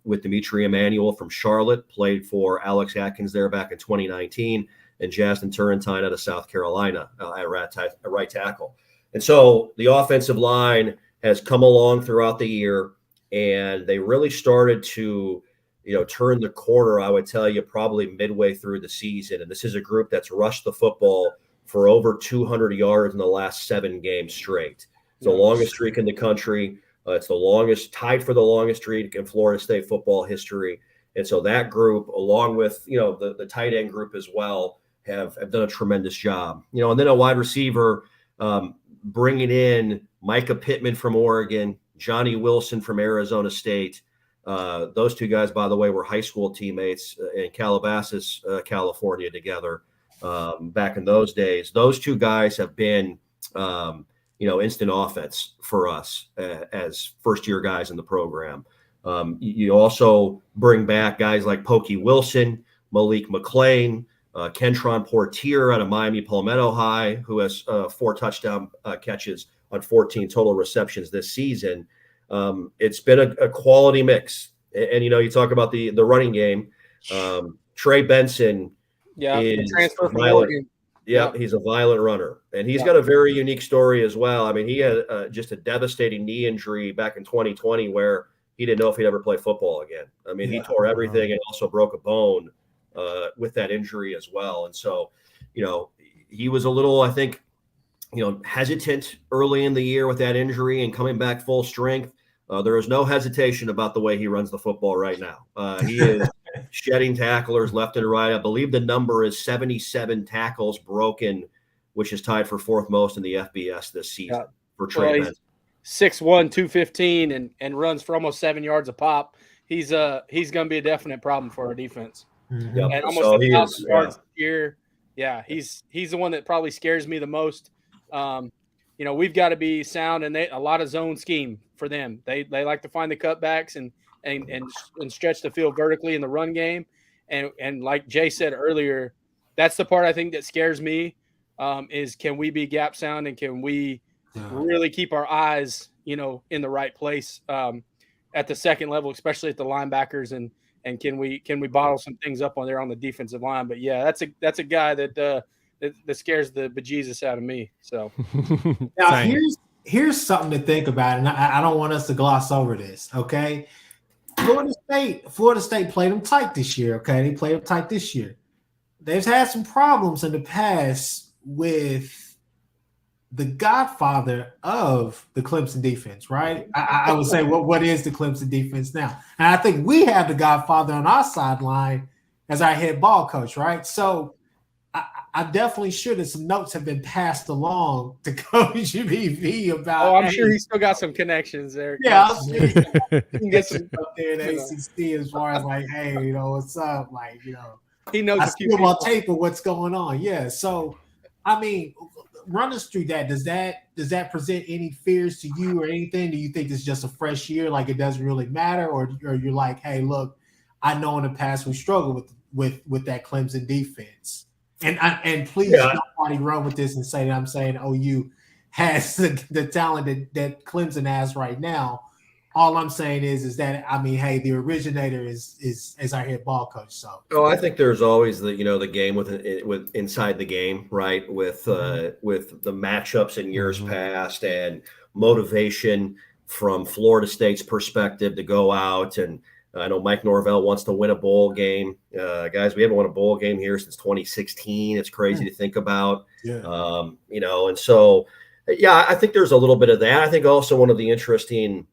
With Dimitri Emmanuel from Charlotte, played for Alex Atkins there back in 2019, and Jasmine Turrentine out of South Carolina at right tackle. And so the offensive line has come along throughout the year, and they really started to, turn the corner, I would tell you, probably midway through the season. And this is a group that's rushed the football for over 200 yards in the last 7 games straight. It's the longest streak in the country. It's the longest, tied for the longest streak in Florida State football history. And so that group, along with, the tight end group as well, have done a tremendous job. And then a wide receiver, bringing in Micah Pittman from Oregon, Johnny Wilson from Arizona State. Those two guys, by the way, were high school teammates in Calabasas, California together back in those days. Those two guys have been, instant offense for us as first-year guys in the program. You also bring back guys like Pokey Wilson, Malik McClain, Kentron Portier out of Miami Palmetto High, who has 4 touchdown catches on 14 total receptions this season. It's been a quality mix. And, you talk about the running game. Trey Benson is transfer from Oregon. Yeah, he's a violent runner. And he's got a very unique story as well. I mean, he had just a devastating knee injury back in 2020 where he didn't know if he'd ever play football again. I mean, he tore everything and also broke a bone with that injury as well. And so, he was a little, I think, hesitant early in the year with that injury, and coming back full strength. There is no hesitation about the way he runs the football right now. He is shedding tacklers left and right. I believe the number is 77 tackles broken, which is tied for 4th most in the FBS this season for Trey Benson. 6'1", 215, and runs for almost 7 yards a pop. He's going to be a definite problem for our defense. Mm-hmm. And almost 1,000 yards a year. Yeah, he's the one that probably scares me the most. We've got to be sound, and a lot of zone scheme for them. They like to find the cutbacks and stretch the field vertically in the run game. And like Jay said earlier, that's the part I think that scares me, is can we be gap sound, and can we really keep our eyes, in the right place at the second level, especially at the linebackers, and can we bottle some things up on there on the defensive line. But yeah, that's a guy that that scares the bejesus out of me. So now here's something to think about, and I don't want us to gloss over this. Okay, Florida State played them tight this year. Okay, they played them tight this year. They've had some problems in the past with the godfather of the Clemson defense, right? I would say, what is the Clemson defense now? And I think we have the godfather on our sideline as our head ball coach, right? So I'm definitely sure that some notes have been passed along to Coach BV about. Oh, I'm sure he's still got some connections there. Yeah, I'm sure he can get some up there in the ACC as far as like, hey, what's up? Like, he knows I see him on tape of what's going on. Yeah, so I mean, run us through that. Does that present any fears to you or anything? Do you think it's just a fresh year, like it doesn't really matter, or you're like, hey, look, I know in the past we struggled with that Clemson defense, and please nobody run with this and say that I'm saying OU has the talent that Clemson has right now. All I'm saying is that I mean, hey, the originator is our head ball coach. So, I think there's always the game with inside the game, right? With the matchups in years past and motivation from Florida State's perspective to go out, and I know Mike Norvell wants to win a bowl game. Guys, we haven't won a bowl game here since 2016. It's crazy to think about. Yeah. And so I think there's a little bit of that. I think also one of the interesting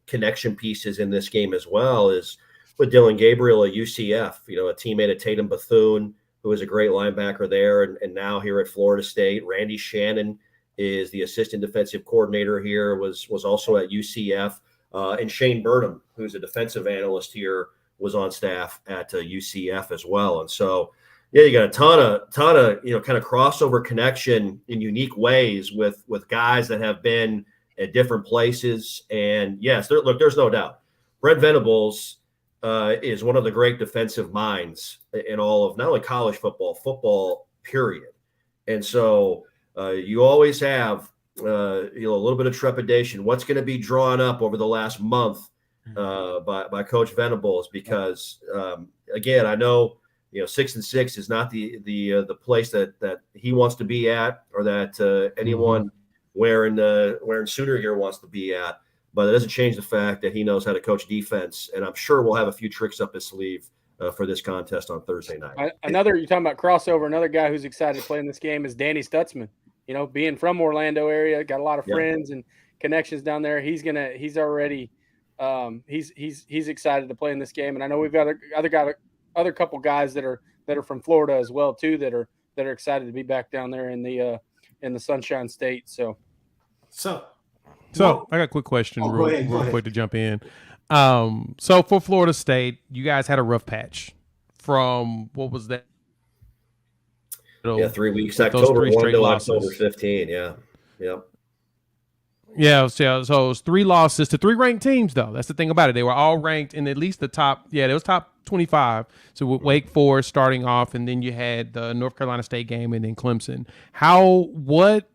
connection pieces in this game as well is with Dylan Gabriel at UCF, a teammate of Tatum Bethune, who is a great linebacker there. And now here at Florida State, Randy Shannon is the assistant defensive coordinator here, was also at UCF. And Shane Burnham, who's a defensive analyst here, was on staff at UCF as well. And so, you got a ton of kind of crossover connection in unique ways with guys that have been at different places. And yes, there's no doubt. Brent Venables is one of the great defensive minds in all of not only college football, period. And so you always have a little bit of trepidation. What's going to be drawn up over the last month by Coach Venables? Because again, I know 6-6 is not the place that he wants to be at, or that anyone wearing Sooner gear wants to be at. But it doesn't change the fact that he knows how to coach defense, and I'm sure we'll have a few tricks up his sleeve for this contest on Thursday night. You're talking about crossover. Another guy who's excited to play in this game is Danny Stutzman. Being from Orlando area, got a lot of friends and connections down there. He's excited to play in this game, and I know we've got other couple guys that are from Florida as well too that are excited to be back down there in the Sunshine State. So I got a quick question, real quick to jump in. So for Florida State, you guys had a rough patch from what was that? 3 weeks, October 1 to October 15. Yeah. So it was 3 losses to 3 ranked teams, though. That's the thing about it. They were all ranked in at least the top. Yeah, it was top 25. So with Wake Forest starting off, and then you had the North Carolina State game, and then Clemson. What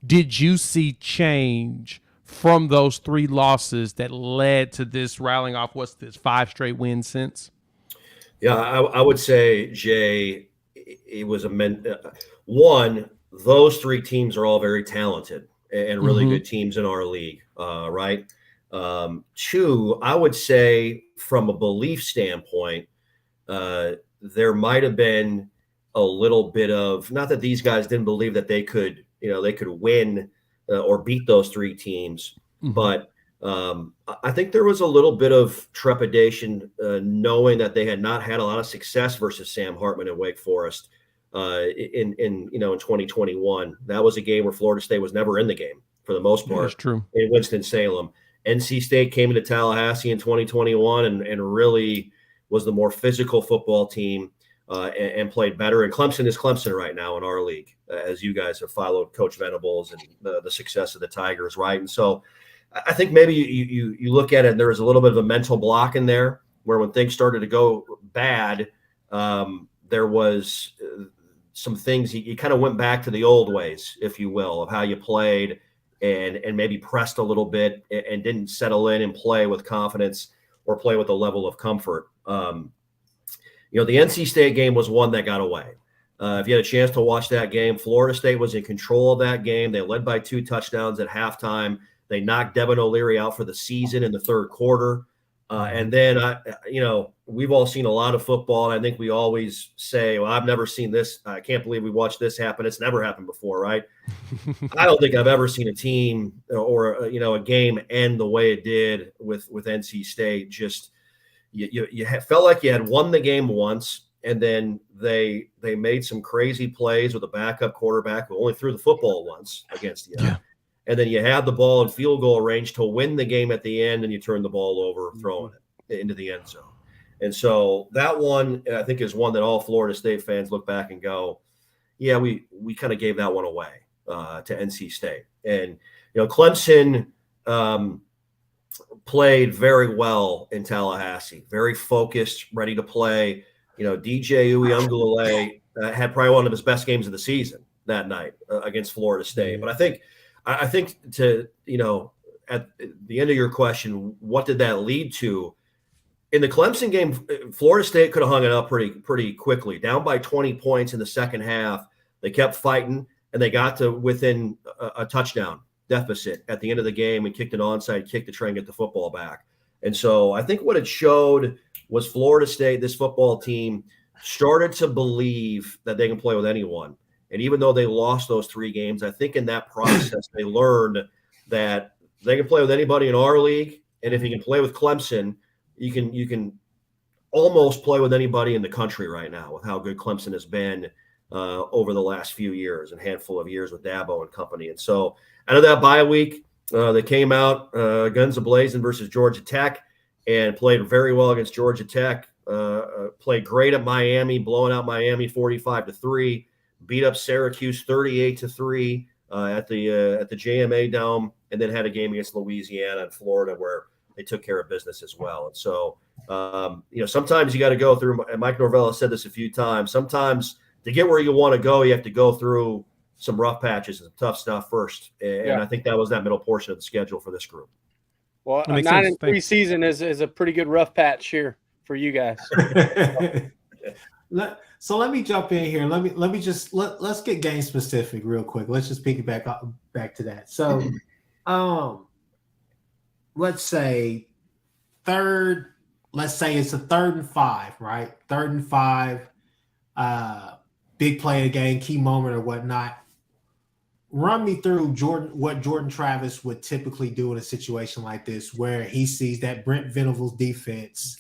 did you see change from those 3 losses that led to this rallying off? What's this, 5 straight wins since? Yeah, I would say, Jay, it was one, those 3 teams are all very talented and really good teams in our league, right? 2, I would say from a belief standpoint, there might have been a little bit of, not that these guys didn't believe that they could win or beat those 3 teams, but I think there was a little bit of trepidation knowing that they had not had a lot of success versus Sam Hartman and Wake Forest in 2021. That was a game where Florida State was never in the game for the most part. That's true. In Winston-Salem. NC State came into Tallahassee in 2021 and really was the more physical football team and played better. And Clemson is Clemson right now in our league, as you guys have followed Coach Venables and the success of the Tigers, right? And so I think maybe you look at it and there was a little bit of a mental block in there where when things started to go bad, there was some things you kind of went back to the old ways, if you will, of how you played and maybe pressed a little bit and didn't settle in and play with confidence or play with a level of comfort. The NC State game was one that got away. If you had a chance to watch that game, Florida State was in control of that game. They led by 2 touchdowns at halftime. They knocked Devin O'Leary out for the season in the third quarter. And then, we've all seen a lot of football, and I think we always say, well, I've never seen this. I can't believe we watched this happen. It's never happened before, right? I don't think I've ever seen a team or a game end the way it did with NC State. Just you felt like you had won the game once, and then they made some crazy plays with a backup quarterback who only threw the football once against you. Yeah. And then you had the ball in field goal range to win the game at the end, and you turn the ball over, throwing it into the end zone. And so that one, I think, is one that all Florida State fans look back and go, yeah, we kind of gave that one away to NC State. And, Clemson played very well in Tallahassee, very focused, ready to play. DJ Uiagalelei had probably one of his best games of the season that night against Florida State. But I think to, at the end of your question, what did that lead to? In the Clemson game, Florida State could have hung it up pretty quickly. Down by 20 points in the second half, they kept fighting, and they got to within a touchdown deficit at the end of the game and kicked an onside kick to try and get the football back. And so I think what it showed was Florida State, this football team, started to believe that they can play with anyone. And even though they lost those 3 games, I think in that process they learned that they can play with anybody in our league. And if you can play with Clemson, you can almost play with anybody in the country right now with how good Clemson has been over the last few years and handful of years with Dabo and company. And so out of that bye week, they came out guns a-blazing versus Georgia Tech and played very well against Georgia Tech. Played great at Miami, blowing out Miami 45-3. Beat up Syracuse 38-3 at the JMA Dome, and then had a game against Louisiana and Florida where they took care of business as well. And so, sometimes you got to go through, and Mike Norvell has said this a few times, sometimes to get where you want to go, you have to go through some rough patches and tough stuff first. And I think that was that middle portion of the schedule for this group. Well, a 9-3 season is a pretty good rough patch here for you guys. So let me jump in here. Let's get game specific real quick. Let's just piggyback back to that. So, let's say it's a 3rd and 5, right? 3rd and 5, big play of the game, key moment or whatnot. Run me through what Jordan Travis would typically do in a situation like this, where he sees that Brent Venables defense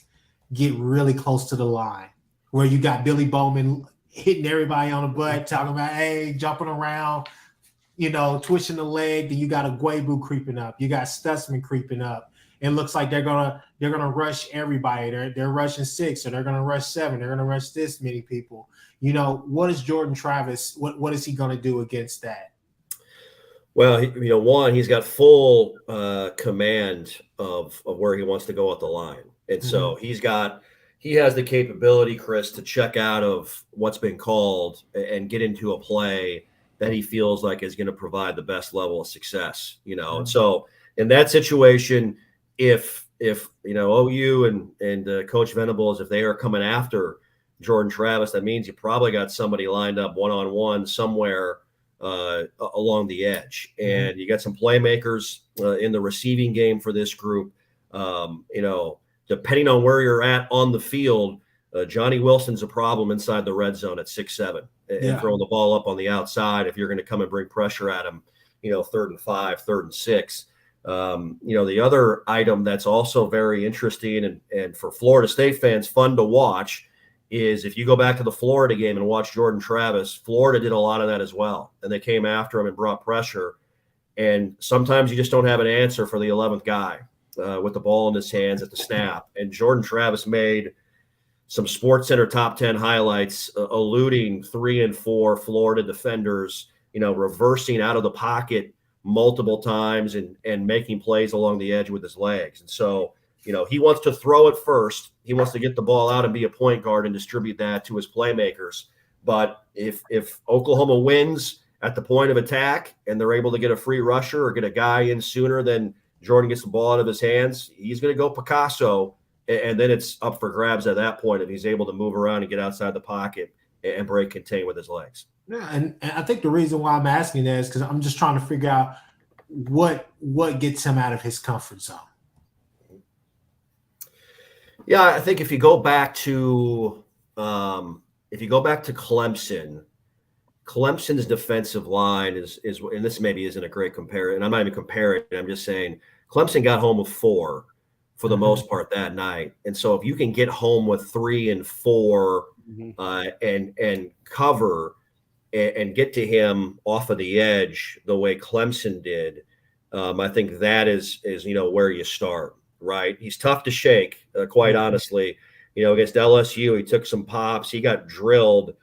get really close to the line, where you got Billy Bowman hitting everybody on the butt, talking about, hey, jumping around, twitching the leg. Then you got a Guebu creeping up. You got Stutzman creeping up. It looks like they're gonna rush everybody. They're rushing 6, or they're gonna rush 7. They're gonna rush this many people. What is Jordan Travis? What is he gonna do against that? Well, one, he's got full command of where he wants to go at the line, and so he has the capability, Kchris, to check out of what's been called and get into a play that he feels like is going to provide the best level of success. And so in that situation, if OU and Coach Venables, if they are coming after Jordan Travis, that means you probably got somebody lined up one-on-one somewhere along the edge. And you got some playmakers in the receiving game for this group. Depending on where you're at on the field, Johnny Wilson's a problem inside the red zone at 6'7", and throwing the ball up on the outside if you're going to come and bring pressure at him, 3rd and 5, 3rd and 6. The other item that's also very interesting and for Florida State fans fun to watch is if you go back to the Florida game and watch Jordan Travis, Florida did a lot of that as well. And they came after him and brought pressure. And sometimes you just don't have an answer for the 11th guy with the ball in his hands at the snap. And Jordan Travis made some SportsCenter top 10 highlights eluding 3 and 4 Florida defenders, reversing out of the pocket multiple times and making plays along the edge with his legs. And so, he wants to throw it first. He wants to get the ball out and be a point guard and distribute that to his playmakers. But if Oklahoma wins at the point of attack and they're able to get a free rusher or get a guy in sooner than Jordan gets the ball out of his hands, he's going to go Picasso, and then it's up for grabs at that point if he's able to move around and get outside the pocket and break contain with his legs. Yeah, and I think the reason why I'm asking that is because I'm just trying to figure out what gets him out of his comfort zone. Yeah, I think if you go back to Clemson, Clemson's defensive line is and this maybe isn't a great comparison. And I'm not even comparing. I'm just saying Clemson got home with 4 for the most part that night. And so if you can get home with 3 and 4 and cover and get to him off of the edge the way Clemson did, I think that is where you start, right? He's tough to shake, quite honestly. Against LSU, he took some pops. He got drilled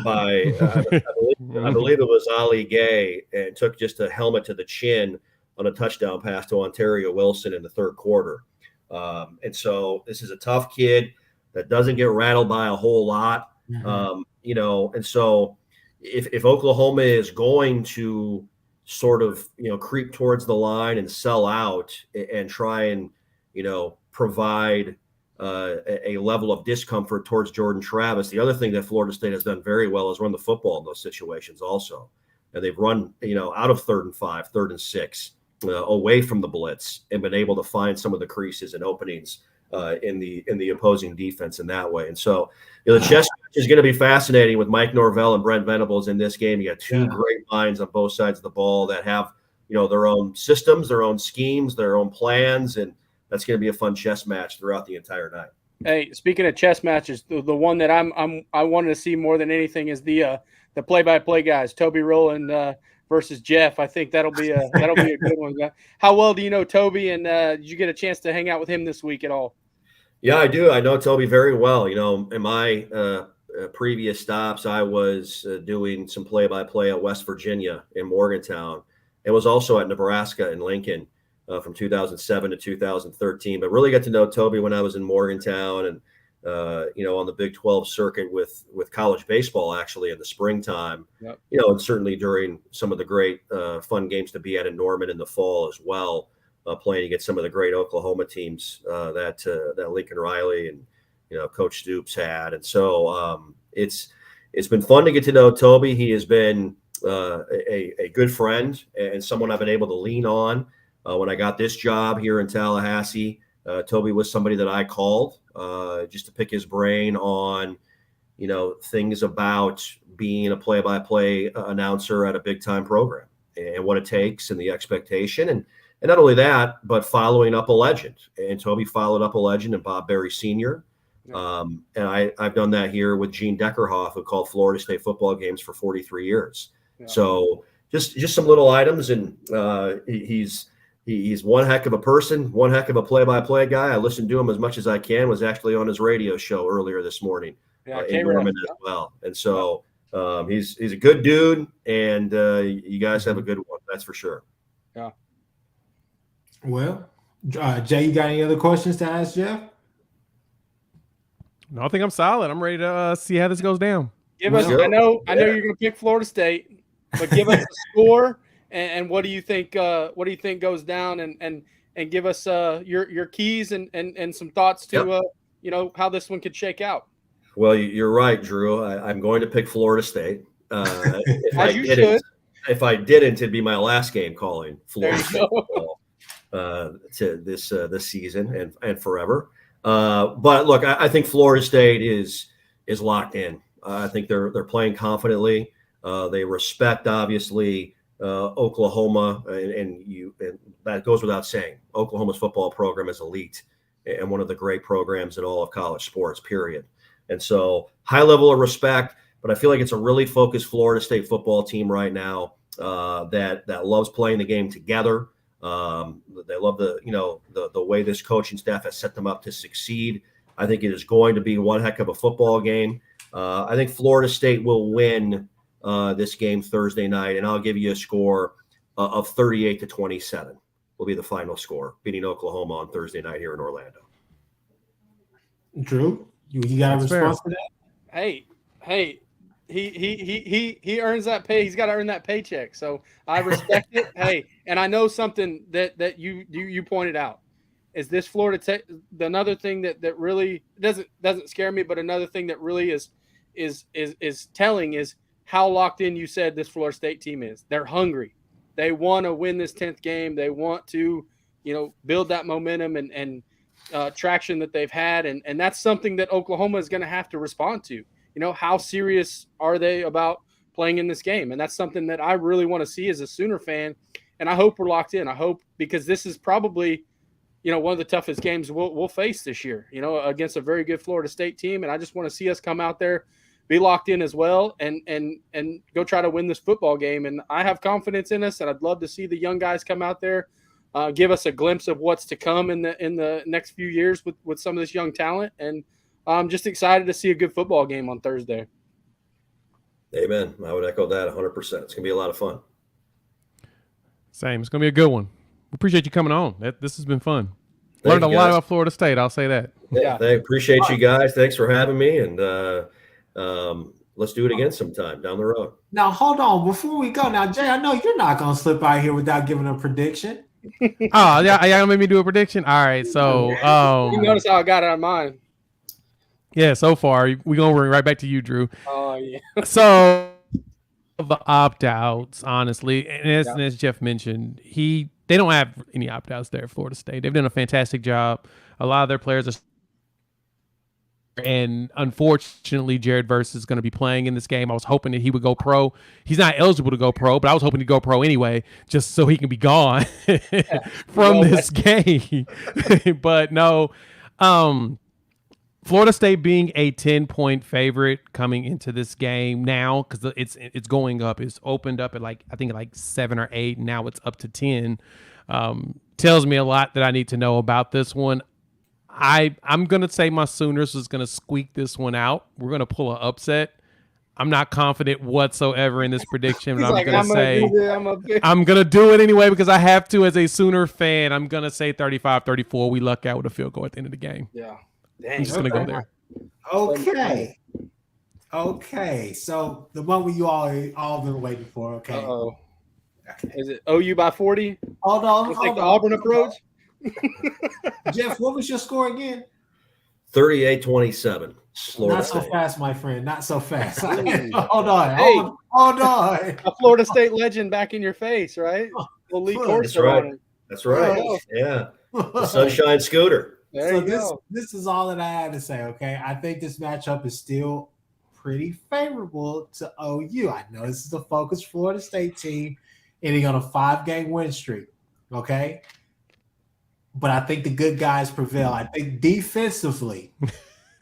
by I believe it was Ali Gay, and took just a helmet to the chin on a touchdown pass to Ontario Wilson in the third quarter. And so this is a tough kid that doesn't get rattled by a whole lot. And so if Oklahoma is going to sort of, creep towards the line and sell out and try and, provide a level of discomfort towards Jordan Travis. The other thing that Florida State has done very well is run the football in those situations also. And they've run, out of 3rd and 5, 3rd and 6, away from the blitz, and been able to find some of the creases and openings in the opposing defense in that way. And so the chess match is going to be fascinating with Mike Norvell and Brent Venables in this game. You got 2 great minds on both sides of the ball that have, their own systems, their own schemes, their own plans, and that's going to be a fun chess match throughout the entire night. Hey, speaking of chess matches, the one that I wanted to see more than anything is the play-by-play guys, Toby Rowland versus Jeff. I think that'll be a good one. How well do you know Toby, and did you get a chance to hang out with him this week at all? Yeah, I do. I know Toby very well. In my previous stops, I was doing some play-by-play at West Virginia in Morgantown, and was also at Nebraska and Lincoln from 2007 to 2013. But really got to know Toby when I was in Morgantown and on the Big 12 circuit with college baseball, actually, in the springtime. Yep. And certainly during some of the great fun games to be at in Norman in the fall as well, playing against some of the great Oklahoma teams that Lincoln Riley and Coach Stoops had. And so it's been fun to get to know Toby. He has been a good friend and someone I've been able to lean on. When I got this job here in Tallahassee, Toby was somebody that I called just to pick his brain on, things about being a play-by-play announcer at a big-time program and what it takes and the expectation. And not only that, but following up a legend. And Toby followed up a legend in Bob Berry Sr. And I've done that here with Gene Deckerhoff, who called Florida State football games for 43 years. Yeah. So just some little items. And he's one heck of a person, one heck of a play-by-play guy. I listened to him as much as I can, was actually on his radio show earlier this morning in Norman as well. And so he's a good dude, and you guys have a good one. That's for sure. Yeah. Well, Jay, you got any other questions to ask Jeff? No, I think I'm solid. I'm ready to see how this goes down. Give us. I know you're going to pick Florida State, but give us a score and what do you think? What do you think goes down? And give us your keys and some thoughts to how this one could shake out. Well, you're right, Drew. I'm going to pick Florida State. If I didn't, it'd be my last game calling Florida State football to this season and forever. But look, I think Florida State is locked in. I think they're playing confidently. They respect, obviously, Oklahoma, and that goes without saying. Oklahoma's football program is elite and one of the great programs in all of college sports, period. And so high level of respect, but I feel like it's a really focused Florida State football team right now that loves playing the game together. They love the way this coaching staff has set them up to succeed. I think it is going to be one heck of a football game. I think Florida State will win this game Thursday night, and I'll give you a score of 38-27 will be the final score, beating Oklahoma on Thursday night here in Orlando. Drew, you got a response to that? Hey, he earns that pay. He's got to earn that paycheck. So I respect it. Hey, and I know something that you pointed out is this Florida Tech. Another thing that really doesn't scare me, but another thing that really is is telling is how locked in you said this Florida State team is. They're hungry. They want to win this 10th game. They want to, build that momentum and traction that they've had. And that's something that Oklahoma is going to have to respond to. How serious are they about playing in this game? And that's something that I really want to see as a Sooner fan. And I hope we're locked in. I hope, because this is probably, one of the toughest games we'll face this year, against a very good Florida State team. And I just want to see us come out there, be locked in as well, and go try to win this football game. And I have confidence in us, and I'd love to see the young guys come out there, give us a glimpse of what's to come in the next few years with some of this young talent. And I'm just excited to see a good football game on Thursday. Amen. I would echo that 100%. It's going to be a lot of fun. Same. It's going to be a good one. We appreciate you coming on. This has been fun. Thank Learned a you, lot guys. about Florida State. I'll say that. Yeah. I appreciate you guys. Thanks for having me. And let's do it again sometime down the road. Now, hold on. Before we go, now, Jay, I know you're not going to slip out here without giving a prediction. Oh, yeah. Y'all gonna make me do a prediction? All right. So, you notice how I got it on mine. Yeah, so far we're gonna bring right back to you, Drew. Oh yeah. So the opt-outs, honestly, and as Jeff mentioned, they don't have any opt-outs there at Florida State. They've done a fantastic job. A lot of their players are, and unfortunately, Jared Verse is going to be playing in this game. I was hoping that he would go pro. He's not eligible to go pro, but I was hoping to go pro anyway, just so he can be gone from this game. But no, Florida State being a 10-point favorite coming into this game now, because it's going up. It's opened up at I think 7 or 8. And now it's up to 10. Tells me a lot that I need to know about this one. I'm going to say my Sooners is going to squeak this one out. We're going to pull an upset. I'm not confident whatsoever in this prediction. But I'm going to say I'm going to do it anyway because I have to as a Sooner fan. I'm going to say 35-34. We luck out with a field goal at the end of the game. Yeah. I'm just going to go there. Okay. So the one we all been waiting for. Okay. Uh-oh. Is it OU by 40? Hold on. Take the Auburn approach. Jeff, what was your score again? 38-27. Not so fast, my friend. Not so fast. Hold on. Hey. Hold on. A Florida State legend back in your face, right? That's right. That's right. Yeah. The Sunshine Scooter. This is all that I had to say, okay? I think this matchup is still pretty favorable to OU. I know this is a focused Florida State team ending on a 5-game win streak, okay? But I think the good guys prevail. I think defensively,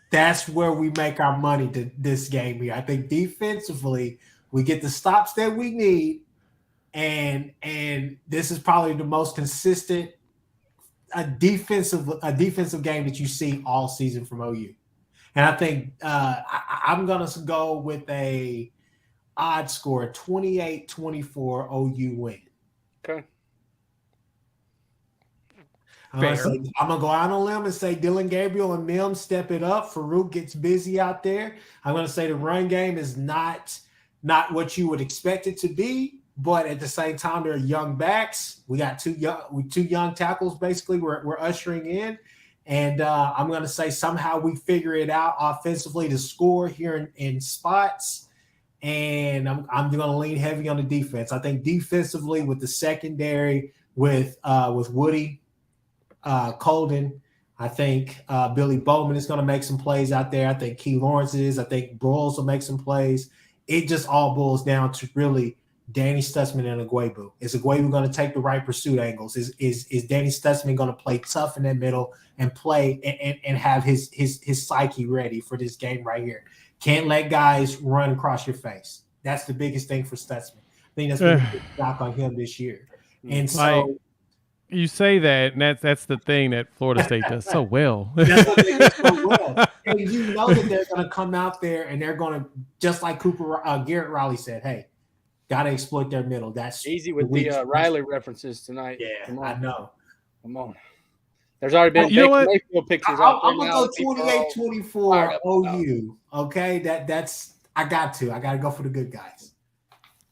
that's where we make our money to this game here. I think defensively, we get the stops that we need, and this is probably the most consistent a defensive game that you see all season from OU. And I think I'm going to go with a odd score, 28-24 OU win. Okay. I'm going to go out on a limb and say Dylan Gabriel and Mims step it up. Farouk gets busy out there. I'm going to say the run game is not what you would expect it to be, but at the same time, they're young backs. We got two young tackles, basically, we're ushering in. And I'm going to say somehow we figure it out offensively to score here in spots. And I'm going to lean heavy on the defense. I think defensively with the secondary, with Woody, Colden, I think Billy Bowman is going to make some plays out there. I think Key Lawrence is. I think Broyles will make some plays. It just all boils down to really Danny Stutzman and Agwebu. Is Agwebu going to take the right pursuit angles? Is Danny Stutzman going to play tough in that middle and play and have his psyche ready for this game right here? Can't let guys run across your face. That's the biggest thing for Stutzman. I think that's been a big knock on him this year. And so you say that, and that's the thing that Florida State does so well. That's what they do so well. And you know that they're going to come out there and they're going to, just like Garrett Riley said, hey, got to exploit their middle. That's easy with the Riley references tonight. Yeah, I know. Come on. There's already been Mayfield pictures out there. I'm going to go 28-24 OU. Okay, that's I got to go for the good guys.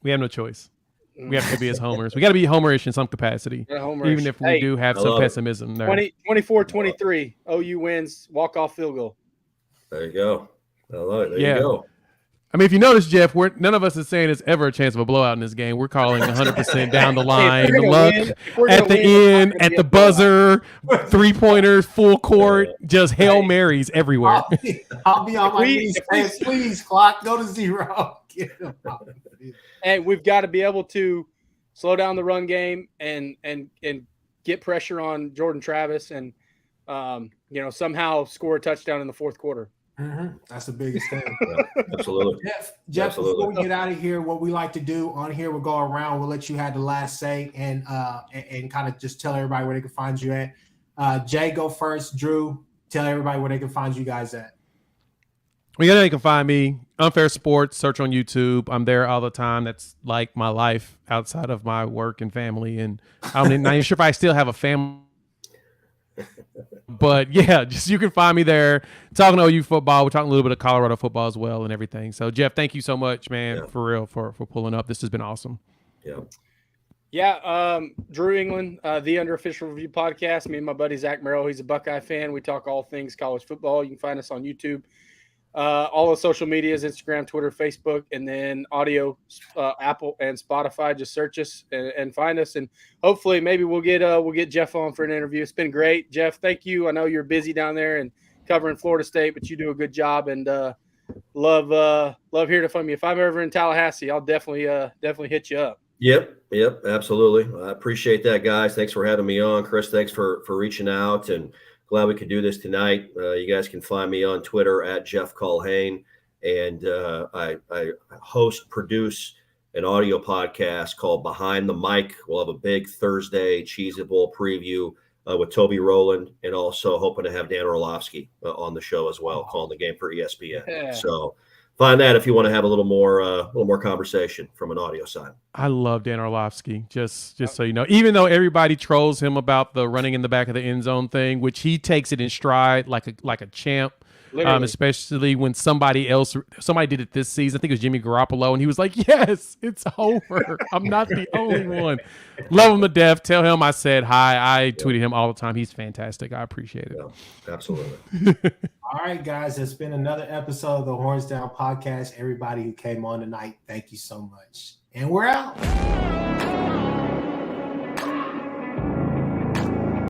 We have no choice. We have to be as homers. We got to be homerish in some capacity, even if we do have some pessimism there. 24-23, OU wins, walk-off field goal. There you go. I love it. There you go. I mean, if you notice, Jeff, none of us is saying it's ever a chance of a blowout in this game. We're calling 100% down the line, the luck at the end, at the buzzer, 3-pointers, full court, just Hail Marys everywhere. I'll be on my knees. Please, clock, go to 0. And we've got to be able to slow down the run game and get pressure on Jordan Travis and somehow score a touchdown in the fourth quarter. Mm-hmm. That's the biggest thing. Yeah, absolutely. Jeff, absolutely. Before we get out of here, what we like to do on here, we'll go around. We'll let you have the last say and kind of just tell everybody where they can find you at. Jay, go first. Drew, tell everybody where they can find you guys at. Well, you can find me UnfairSports. Search on YouTube. I'm there all the time. That's like my life outside of my work and family. And I'm not even sure if I still have a family. But yeah, just you can find me there talking OU football. We're talking a little bit of Colorado football as well and everything. So Jeff, thank you so much, man, for real, for pulling up. This has been awesome. Yeah. Drew England, the Under Official Review podcast. Me and my buddy Zach Merrill, he's a Buckeye fan. We talk all things college football. You can find us on YouTube, all the social medias, Instagram, Twitter, Facebook, and then audio, Apple and Spotify. Just search us and find us, and hopefully maybe we'll get Jeff on for an interview. It's been great, Jeff. Thank you. I know you're busy down there and covering Florida State, but you do a good job, and love hearing from you. If I'm ever in Tallahassee, I'll definitely hit you up. Yep, absolutely. I appreciate that, guys. Thanks for having me on. Kchris, thanks for reaching out, and glad we could do this tonight. You guys can find me on Twitter at Jeff Culhane, and I produce an audio podcast called Behind the Mic. We'll have a big Thursday Cheez-It Bowl preview with Toby Rowland, and also hoping to have Dan Orlovsky on the show as well, calling the game for ESPN. Yeah. So find that if you want to have a little more conversation from an audio side. I love Dan Orlovsky, just so you know. Even though everybody trolls him about the running in the back of the end zone thing, which he takes it in stride like a champ. Especially when somebody did it this season. I think it was Jimmy Garoppolo, and he was like, "Yes, it's over. I'm not the only one." Love him to death. Tell him I said hi. I tweeted him all the time. He's fantastic. I appreciate it. Yeah, absolutely. All right, guys, it's been another episode of the Horns Down podcast. Everybody who came on tonight, thank you so much. And we're out.